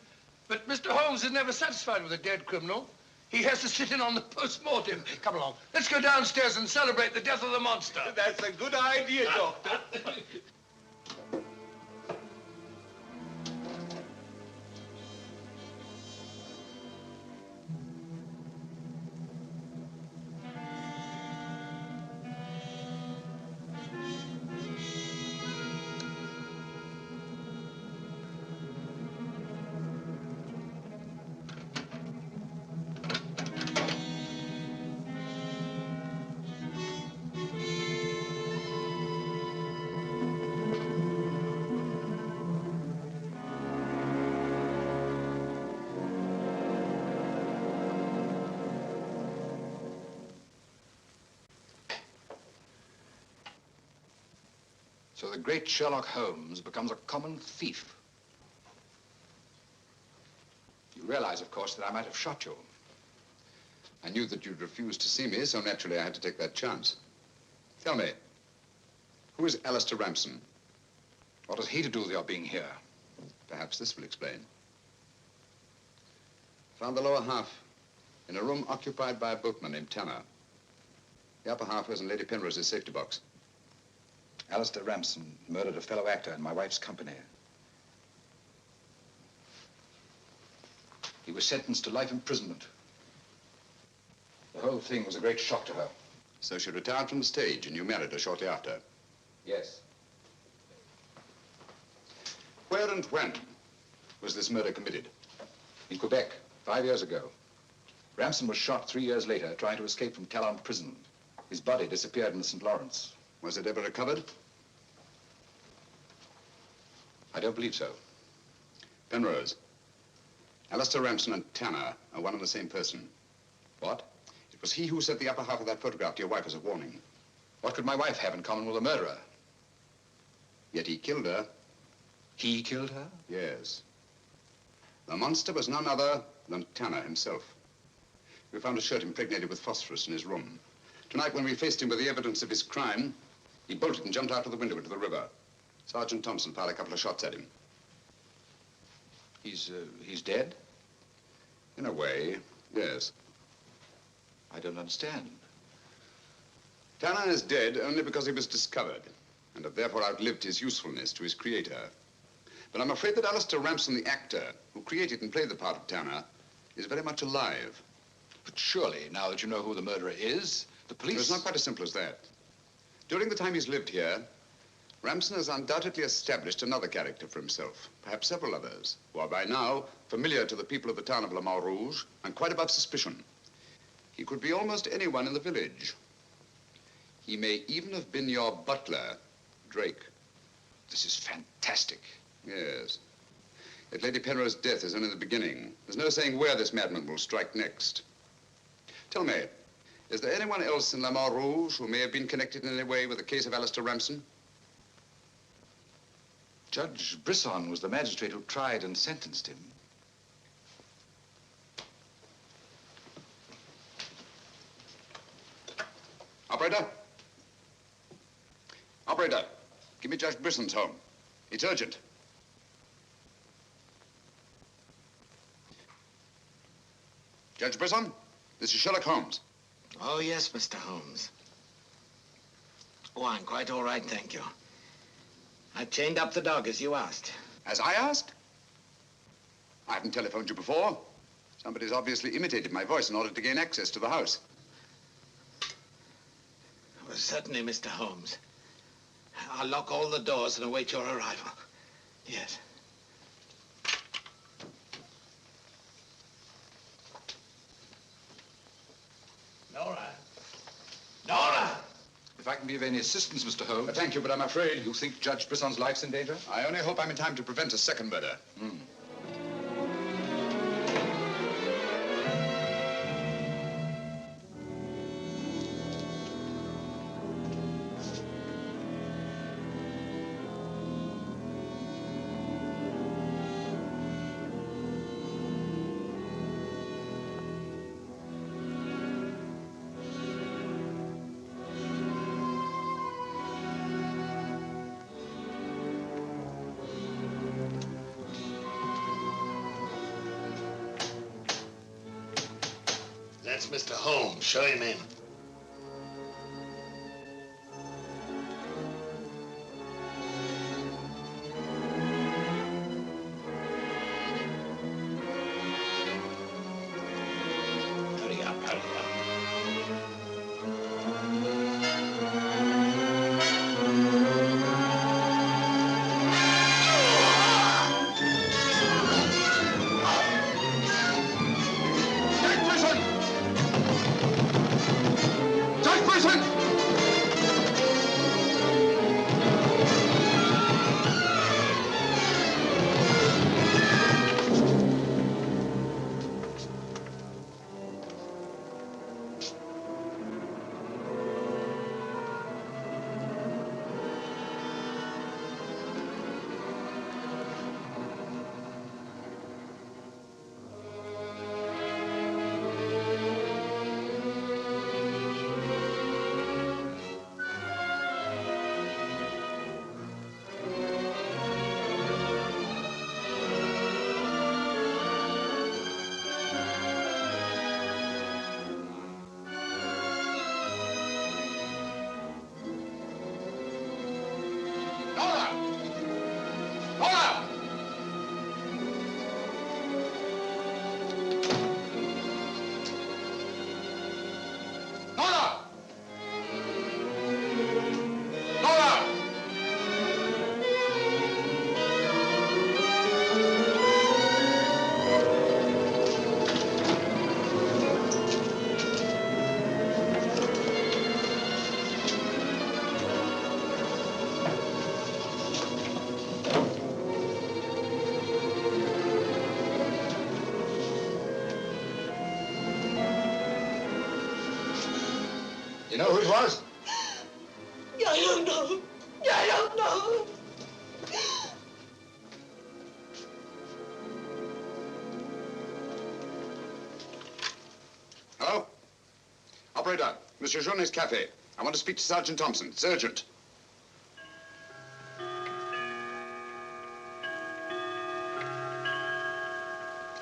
But Mr. Holmes is never satisfied with a dead criminal. He has to sit in on the post-mortem. Come along. Let's go downstairs and celebrate the death of the monster. That's a good idea, Doctor. So the great Sherlock Holmes becomes a common thief. You realize, of course, that I might have shot you. I knew that you'd refuse to see me, so naturally I had to take that chance. Tell me, who is Alistair Ramson? What has he to do with your being here? Perhaps this will explain. Found the lower half in a room occupied by a boatman named Tanner. The upper half was in Lady Penrose's safety box. Alistair Ramson murdered a fellow actor in my wife's company. He was sentenced to life imprisonment. The whole thing was a great shock to her. So she retired from the stage and you married her shortly after? Yes. Where and when was this murder committed? In Quebec, 5 years ago. Ramson was shot 3 years later trying to escape from Talon prison. His body disappeared in the St. Lawrence. Was it ever recovered? I don't believe so. Penrose, Alistair Ramson and Tanner are one and the same person. What? It was he who sent the upper half of that photograph to your wife as a warning. What could my wife have in common with a murderer? Yet he killed her. He killed her? Yes. The monster was none other than Tanner himself. We found a shirt impregnated with phosphorus in his room. Tonight, when we faced him with the evidence of his crime, he bolted and jumped out of the window into the river. Sergeant Thompson fired a couple of shots at him. He's dead? In a way, yes. I don't understand. Tanner is dead only because he was discovered, and have therefore outlived his usefulness to his creator. But I'm afraid that Alistair Ramson, the actor, who created and played the part of Tanner, is very much alive. But surely, now that you know who the murderer is, the police... It's not quite as simple as that. During the time he's lived here, Ramson has undoubtedly established another character for himself, perhaps several others, who are by now familiar to the people of the town of Le Mans Rouge and quite above suspicion. He could be almost anyone in the village. He may even have been your butler, Drake. This is fantastic. Yes. Yet Lady Penrose's death is only the beginning. There's no saying where this madman will strike next. Tell me, is there anyone else in Le Mans Rouge who may have been connected in any way with the case of Alistair Ramson? Judge Brisson was the magistrate who tried and sentenced him. Operator? Operator, give me Judge Brisson's home. It's urgent. Judge Brisson, this is Sherlock Holmes. Oh, yes, Mr. Holmes. Oh, I'm quite all right, thank you. I chained up the dog as you asked. As I asked? I haven't telephoned you before. Somebody's obviously imitated my voice in order to gain access to the house. Well, certainly, Mr. Holmes. I'll lock all the doors and await your arrival. Yes. Nora! Nora! If I can be of any assistance, Mr. Holmes... Thank you, but I'm afraid... You think Judge Brisson's life's in danger? I only hope I'm in time to prevent a second murder. That's Mr. Holmes. Show him in. Hurry up, hurry up. Jack Brisson! You know who it was? I don't know. I don't know. Hello? Operator, Monsieur Journet's cafe. I want to speak to Sergeant Thompson. It's urgent.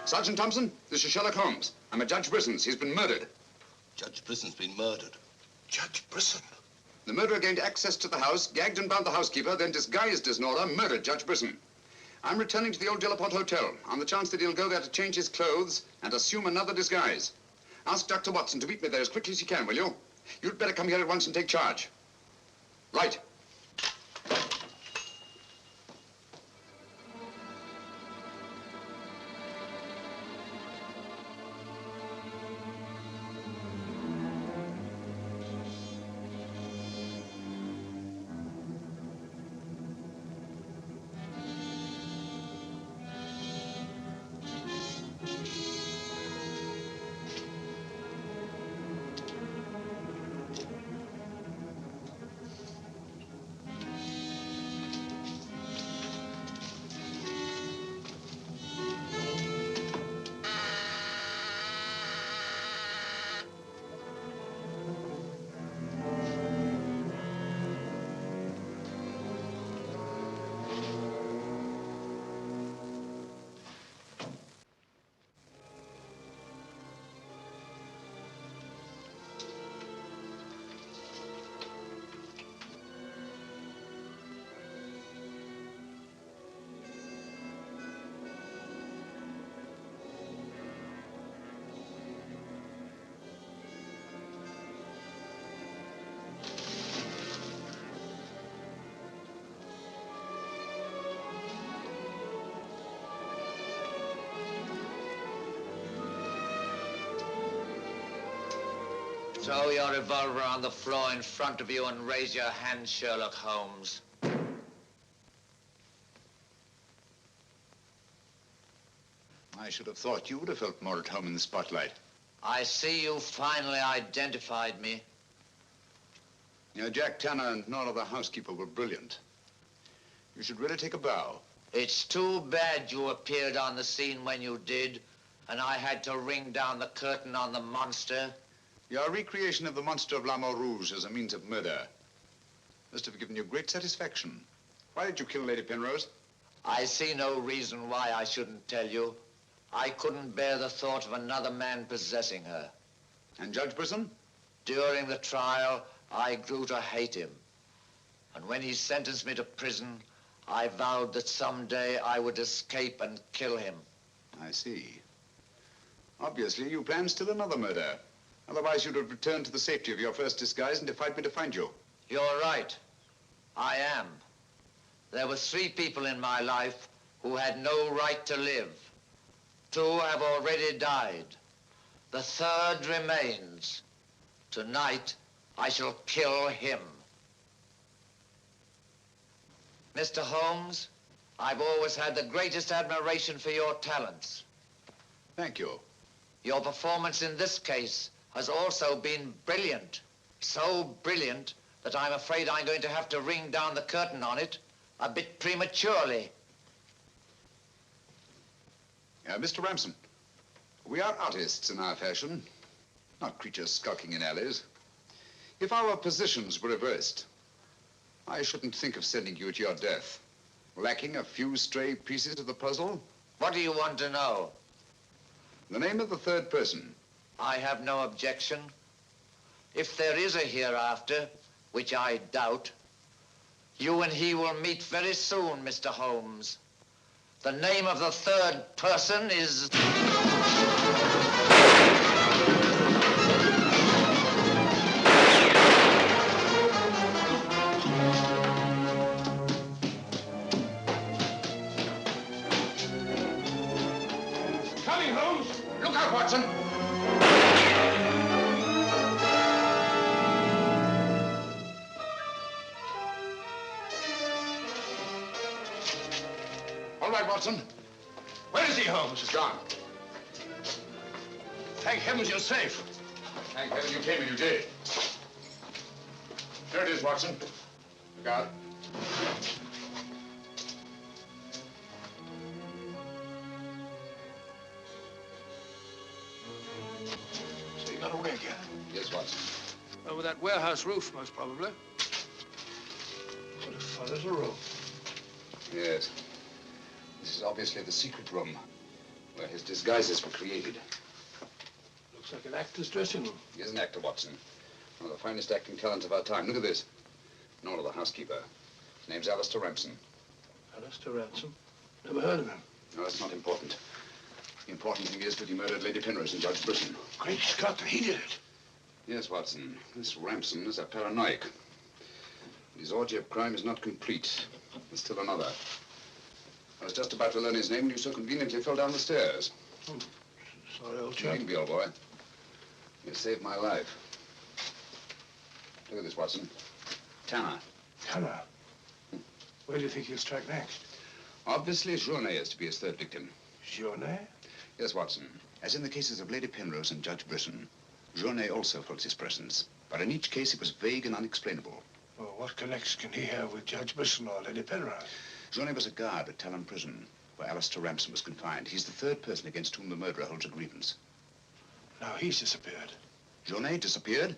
Sergeant Thompson, this is Sherlock Holmes. I'm at Judge Brisson's. He's been murdered. Judge Brisson's been murdered. Judge Brisson? The murderer gained access to the house, gagged and bound the housekeeper, then disguised as Nora, murdered Judge Brisson. I'm returning to the old Delaporte Hotel on the chance that he'll go there to change his clothes and assume another disguise. Ask Dr. Watson to meet me there as quickly as he can, will you? You'd better come here at once and take charge. Right. Throw your revolver on the floor in front of you and raise your hand, Sherlock Holmes. I should have thought you would have felt more at home in the spotlight. I see you finally identified me. Jack Tanner and Nora, the housekeeper, were brilliant. You should really take a bow. It's too bad you appeared on the scene when you did, and I had to ring down the curtain on the monster. Your recreation of the monster of La Mort Rouge as a means of murder must have given you great satisfaction. Why did you kill Lady Penrose? I see no reason why I shouldn't tell you. I couldn't bear the thought of another man possessing her. And Judge Brisson? During the trial, I grew to hate him. And when he sentenced me to prison, I vowed that someday I would escape and kill him. I see. Obviously, you planned still another murder. Otherwise, you'd have returned to the safety of your first disguise and defied me to find you. You're right. I am. There were 3 people in my life who had no right to live. 2 have already died. The 3rd remains. Tonight, I shall kill him. Mr. Holmes, I've always had the greatest admiration for your talents. Thank you. Your performance in this case has also been brilliant. So brilliant that I'm afraid I'm going to have to ring down the curtain on it a bit prematurely. Mr. Ramson, we are artists in our fashion, not creatures skulking in alleys. If our positions were reversed, I shouldn't think of sending you to your death, lacking a few stray pieces of the puzzle. What do you want to know? The name of the 3rd person. I have no objection. If there is a hereafter, which I doubt, you and he will meet very soon, Mr. Holmes. The name of the 3rd person is... Coming, Holmes! Look out, Watson! All right, Watson. Where is he, Holmes? He's gone. Thank heavens you're safe. Thank heaven you came and you did. is, Watson. Look out. So you got away again? Yes, Watson. Over that warehouse roof, most probably. What a fellow's a room. Yes. This is obviously the secret room where his disguises were created. Looks like an actor's dressing room. He is an actor, Watson. One of the finest acting talents of our time. Look at this. An order of the housekeeper. His name's Alistair Ramson. Alistair Ransom? Never heard of him. No, that's not important. The important thing is that he murdered Lady Penrose and Judge Brisson. Great Scott, he did it. Yes, Watson. This Ramson is a paranoiac. His orgy of crime is not complete. There's still another. I was just about to learn his name when you so conveniently fell down the stairs. Oh, sorry, old chap. Needn't be, old boy. You saved my life. Look at this, Watson. Tanner. Tanner? Where do you think he'll strike next? Obviously, Journet is to be his third victim. Journet? Yes, Watson. As in the cases of Lady Penrose and Judge Brisson, Journet also felt his presence. But in each case, it was vague and unexplainable. Well, what connection can he have with Judge Brisson or Lady Penrose? Journet was a guard at Talon Prison, where Alistair Ramson was confined. He's the third person against whom the murderer holds a grievance. Now he's disappeared. Journet disappeared?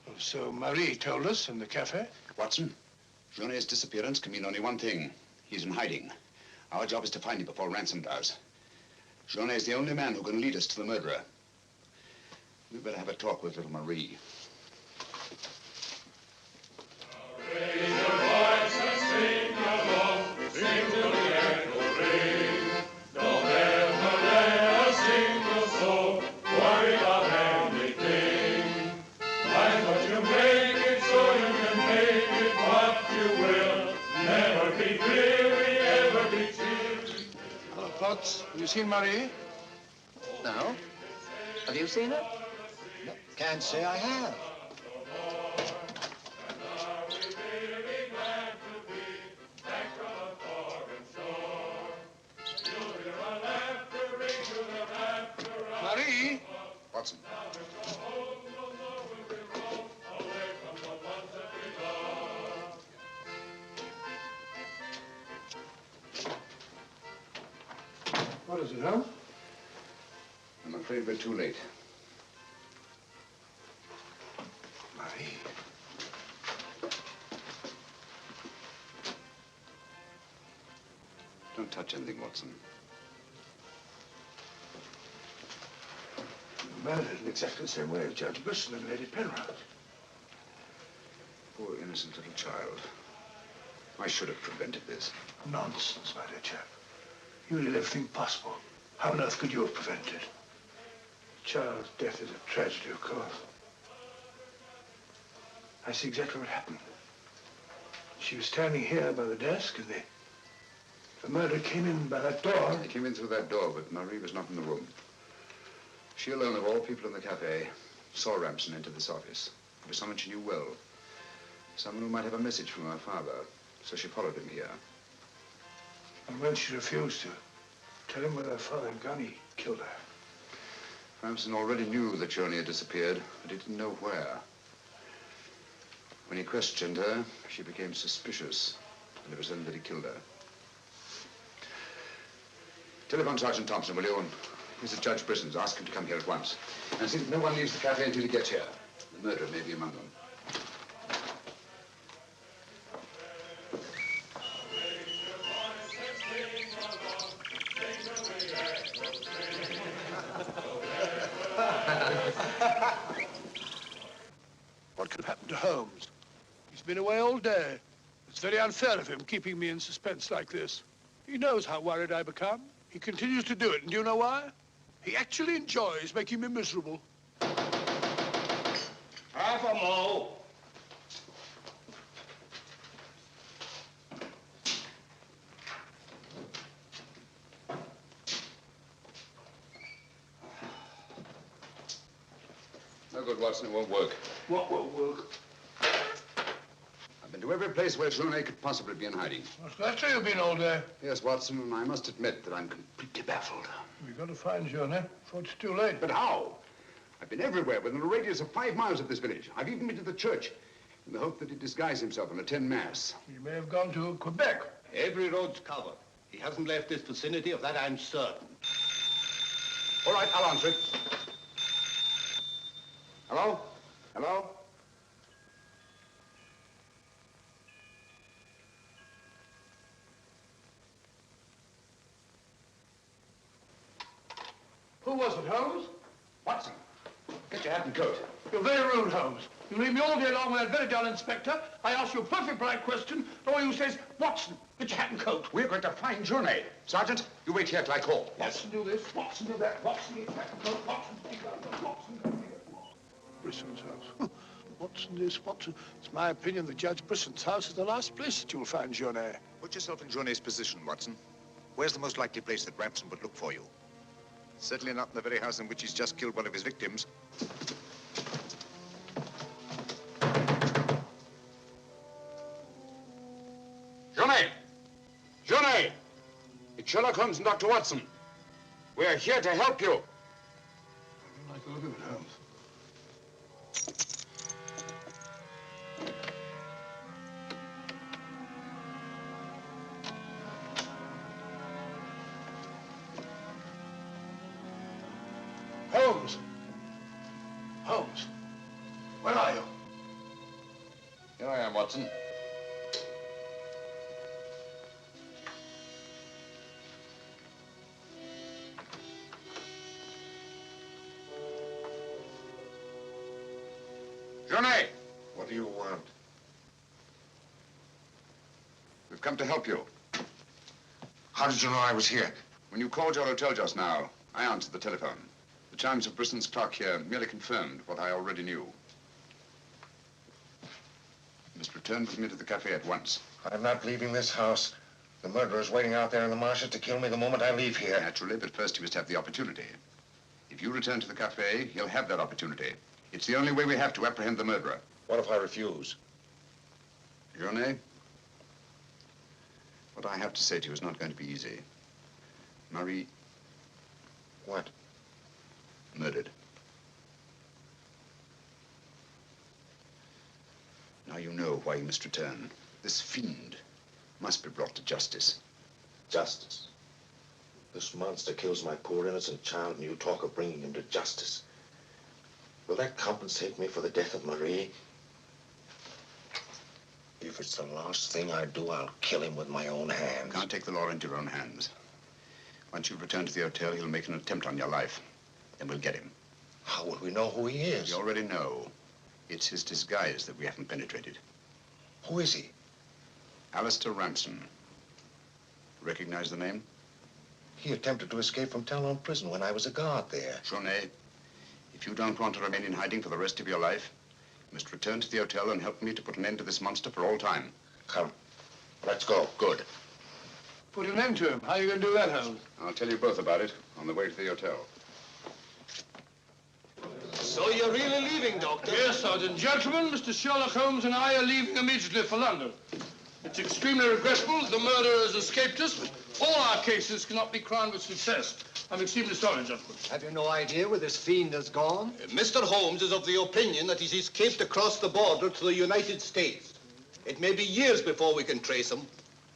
Well, so Marie told us in the cafe? Watson, Journet's disappearance can mean only one thing. He's in hiding. Our job is to find him before Ransom does. Journet is the only man who can lead us to the murderer. We'd better have a talk with little Marie. Raise your voice and sing along, sing till the echo ring. Don't ever let a single soul worry about anything. Find what you make it so you can make it what you will. Never be weary, ever be cheery. Hello, Potts. Have you seen Marie? No. Have you seen her? No, can't say I have. Marie? Watson. What is it, Holmes? I'm afraid we're too late. Marie. Don't touch anything, Watson. Murdered in exactly the same way as Judge Brisson and Lady Penrose. Poor innocent little child. I should have prevented this. Nonsense, my dear chap. You did everything possible. How on earth could you have prevented it? The child's death is a tragedy, of course. I see exactly what happened. She was standing here by the desk, and the murderer came in by that door. He came in through that door, but Marie was not in the room. She alone, of all people in the cafe, saw Ramson enter this office. It was someone she knew well. Someone who might have a message from her father. So she followed him here. And when she refused to tell him where her father had gone, he killed her. Ramson already knew that Journey had disappeared, but he didn't know where. When he questioned her, she became suspicious, and it was then that he killed her. Telephone Sergeant Thompson, will you? Here's the Judge Brisson's. Ask him to come here at once. And see that no one leaves the cafe until he gets here. The murderer may be among them. What could have happened to Holmes? He's been away all day. It's very unfair of him keeping me in suspense like this. He knows how worried I become. He continues to do it, and do you know why? He actually enjoys making me miserable. Half a mo. No good, Watson. It won't work. What won't work? I've been to every place where Journey could possibly be in hiding. That's where you've been all day. Yes, Watson, and I must admit that I'm completely baffled. We've got to find Journey before it's too late. But how? I've been everywhere within a radius of 5 miles of this village. I've even been to the church. in the hope that he'd disguise himself and attend mass. He may have gone to Quebec. Every road's covered. He hasn't left this vicinity, of that I'm certain. All right, I'll answer it. Hello? Hello? Who was it, Holmes? Watson, get your hat and coat. You're very rude, Holmes. You leave me all day long with that very dull inspector. I ask you a perfect polite question, and all you say is, Watson, get your hat and coat. We're going to find Journey. Sergeant, you wait here till I call. Watson, do this. Watson, do that. Watson, get your hat and coat. Watson, take that. Watson, come here. Brisson's house. Watson, this, Watson. It's my opinion that Judge Brisson's house is the last place that you'll find Journey. Put yourself in Journey's position, Watson. Where's the most likely place that Ramson would look for you? Certainly not in the very house in which he's just killed one of his victims. Journey! Journey! It's Sherlock Holmes and Dr. Watson. We're here to help you. I don't like the look of it, Holmes. Holmes! Holmes! Where are you? Here I am, Watson. Journey! What do you want? We've come to help you. How did you know I was here? When you called your hotel just now, I answered the telephone. The chimes of Brisson's clock here merely confirmed what I already knew. You must return with me to the cafe at once. I'm not leaving this house. The murderer's waiting out there in the marshes to kill me the moment I leave here. Naturally, but first he must have the opportunity. If you return to the cafe, he'll have that opportunity. It's the only way we have to apprehend the murderer. What if I refuse? Journey, what I have to say to you is not going to be easy. Marie... What? Murdered. Now you know why you must return. This fiend must be brought to justice. Justice? This monster kills my poor innocent child, and you talk of bringing him to justice. Will that compensate me for the death of Marie? If it's the last thing I do, I'll kill him with my own hands. Can't take the law into your own hands. Once you've returned to the hotel, he'll make an attempt on your life. Then we'll get him. How will we know who he is? We already know. It's his disguise that we haven't penetrated. Who is he? Alistair Ramson. Recognize the name? He attempted to escape from Talon prison when I was a guard there. Journey, if you don't want to remain in hiding for the rest of your life, you must return to the hotel and help me to put an end to this monster for all time. Come. Let's go. Good. Put an end to him. How are you going to do that, Holmes? I'll tell you both about it on the way to the hotel. So you're really leaving, Doctor? Yes, Sergeant. Gentlemen, Mr. Sherlock Holmes and I are leaving immediately for London. It's extremely regrettable that the murderer has escaped us, but all our cases cannot be crowned with success. I'm extremely sorry, gentlemen. Have you no idea where this fiend has gone? Mr. Holmes is of the opinion that he's escaped across the border to the United States. It may be years before we can trace him,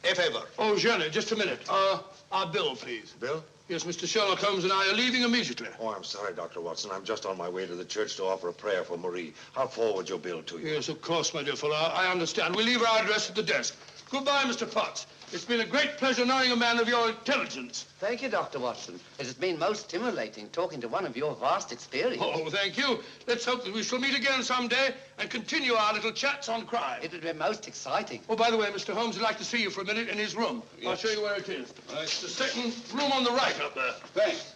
if ever. Oh, Jenny, just a minute. Our bill, please. Bill? Yes, Mr. Sherlock Holmes and I are leaving immediately. Oh, I'm sorry, Dr. Watson. I'm just on my way to the church to offer a prayer for Marie. I'll forward your bill to you. Yes, of course, my dear fellow. I understand. We'll leave our address at the desk. Goodbye, Mr. Potts. It's been a great pleasure knowing a man of your intelligence. Thank you, Dr. Watson. It has been most stimulating talking to one of your vast experience. Oh, thank you. Let's hope that we shall meet again someday and continue our little chats on crime. It would be most exciting. Oh, by the way, Mr. Holmes would like to see you for a minute in his room. Yes. I'll show you where it is. It's the second room on the right up there. Thanks.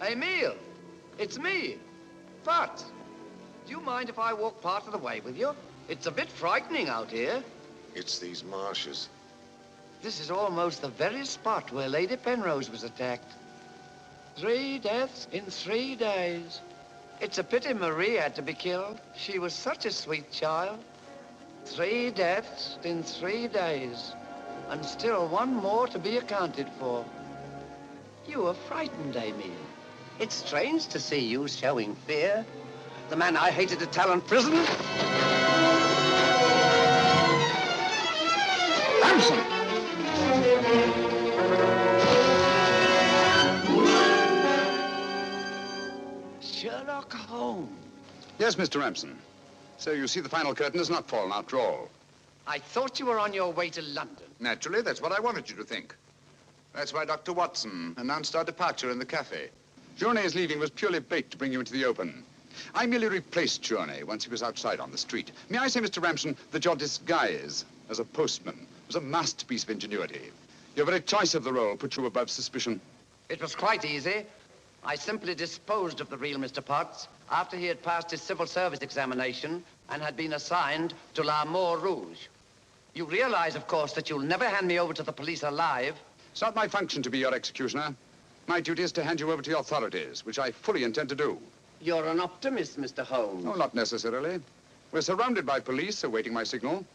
Hey, Emile, it's me, Pat. Do you mind if I walk part of the way with you? It's a bit frightening out here. It's these marshes. This is almost the very spot where Lady Penrose was attacked. 3 deaths in 3 days. It's a pity Marie had to be killed. She was such a sweet child. 3 deaths in 3 days. And still one more to be accounted for. You were frightened, Emile. It's strange to see you showing fear. The man I hated at Talon Prison? Ransom! Sherlock Holmes. Yes, Mr. Ramson. So you see the final curtain has not fallen after all. I thought you were on your way to London. Naturally, that's what I wanted you to think. That's why Dr. Watson announced our departure in the cafe. Journey's leaving was purely bait to bring you into the open. I merely replaced Journey once he was outside on the street. May I say, Mr. Ramson, that your disguise as a postman was a masterpiece of ingenuity. Your very choice of the role put you above suspicion. It was quite easy. I simply disposed of the real Mr. Potts after he had passed his civil service examination and had been assigned to l'Amour Rouge. You realize, of course, that you'll never hand me over to the police alive. It's not my function to be your executioner. My duty is to hand you over to the authorities, which I fully intend to do. You're an optimist, Mr. Holmes. No, not necessarily. We're surrounded by police awaiting my signal.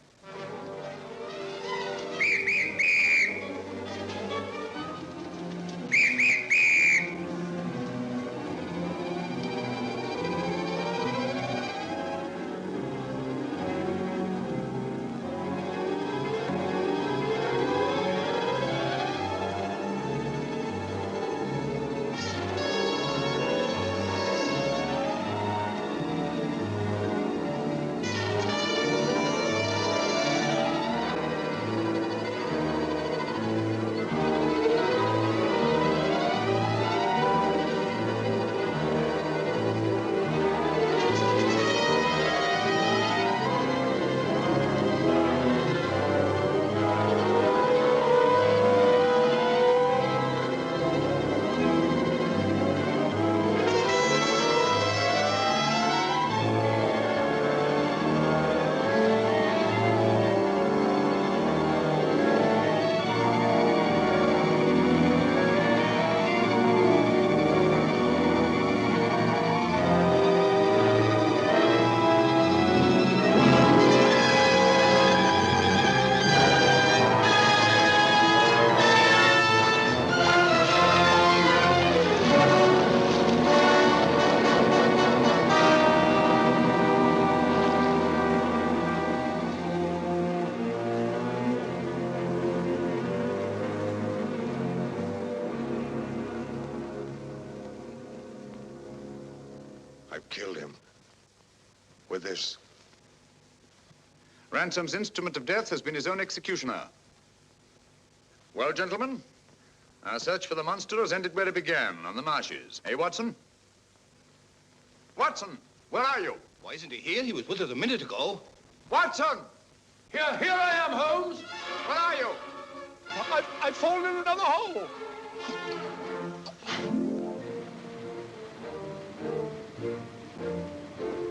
I've killed him. With this. Ransom's instrument of death has been his own executioner. Well, gentlemen, our search for the monster has ended where it began, on the marshes. Eh, Watson? Watson, where are you? Why isn't he here? He was with us a minute ago. Watson! Here I am, Holmes. Where are you? I've fallen in another hole.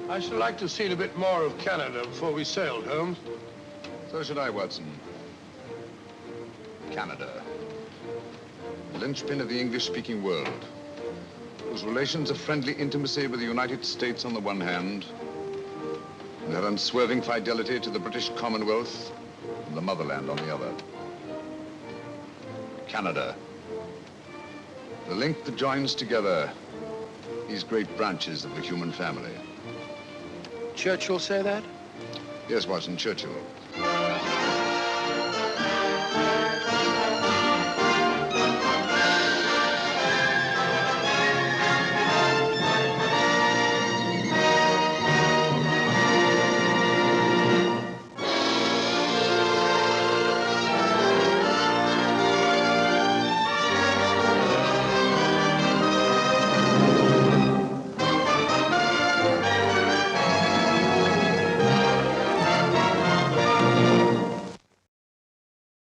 I should like to have seen a bit more of Canada before we sailed, Holmes. So should I, Watson. Canada. The linchpin of the English-speaking world, whose relations of friendly intimacy with the United States on the one hand, and their unswerving fidelity to the British Commonwealth and the motherland on the other. Canada. The link that joins together these great branches of the human family. Churchill say that? Yes, Watson, Churchill.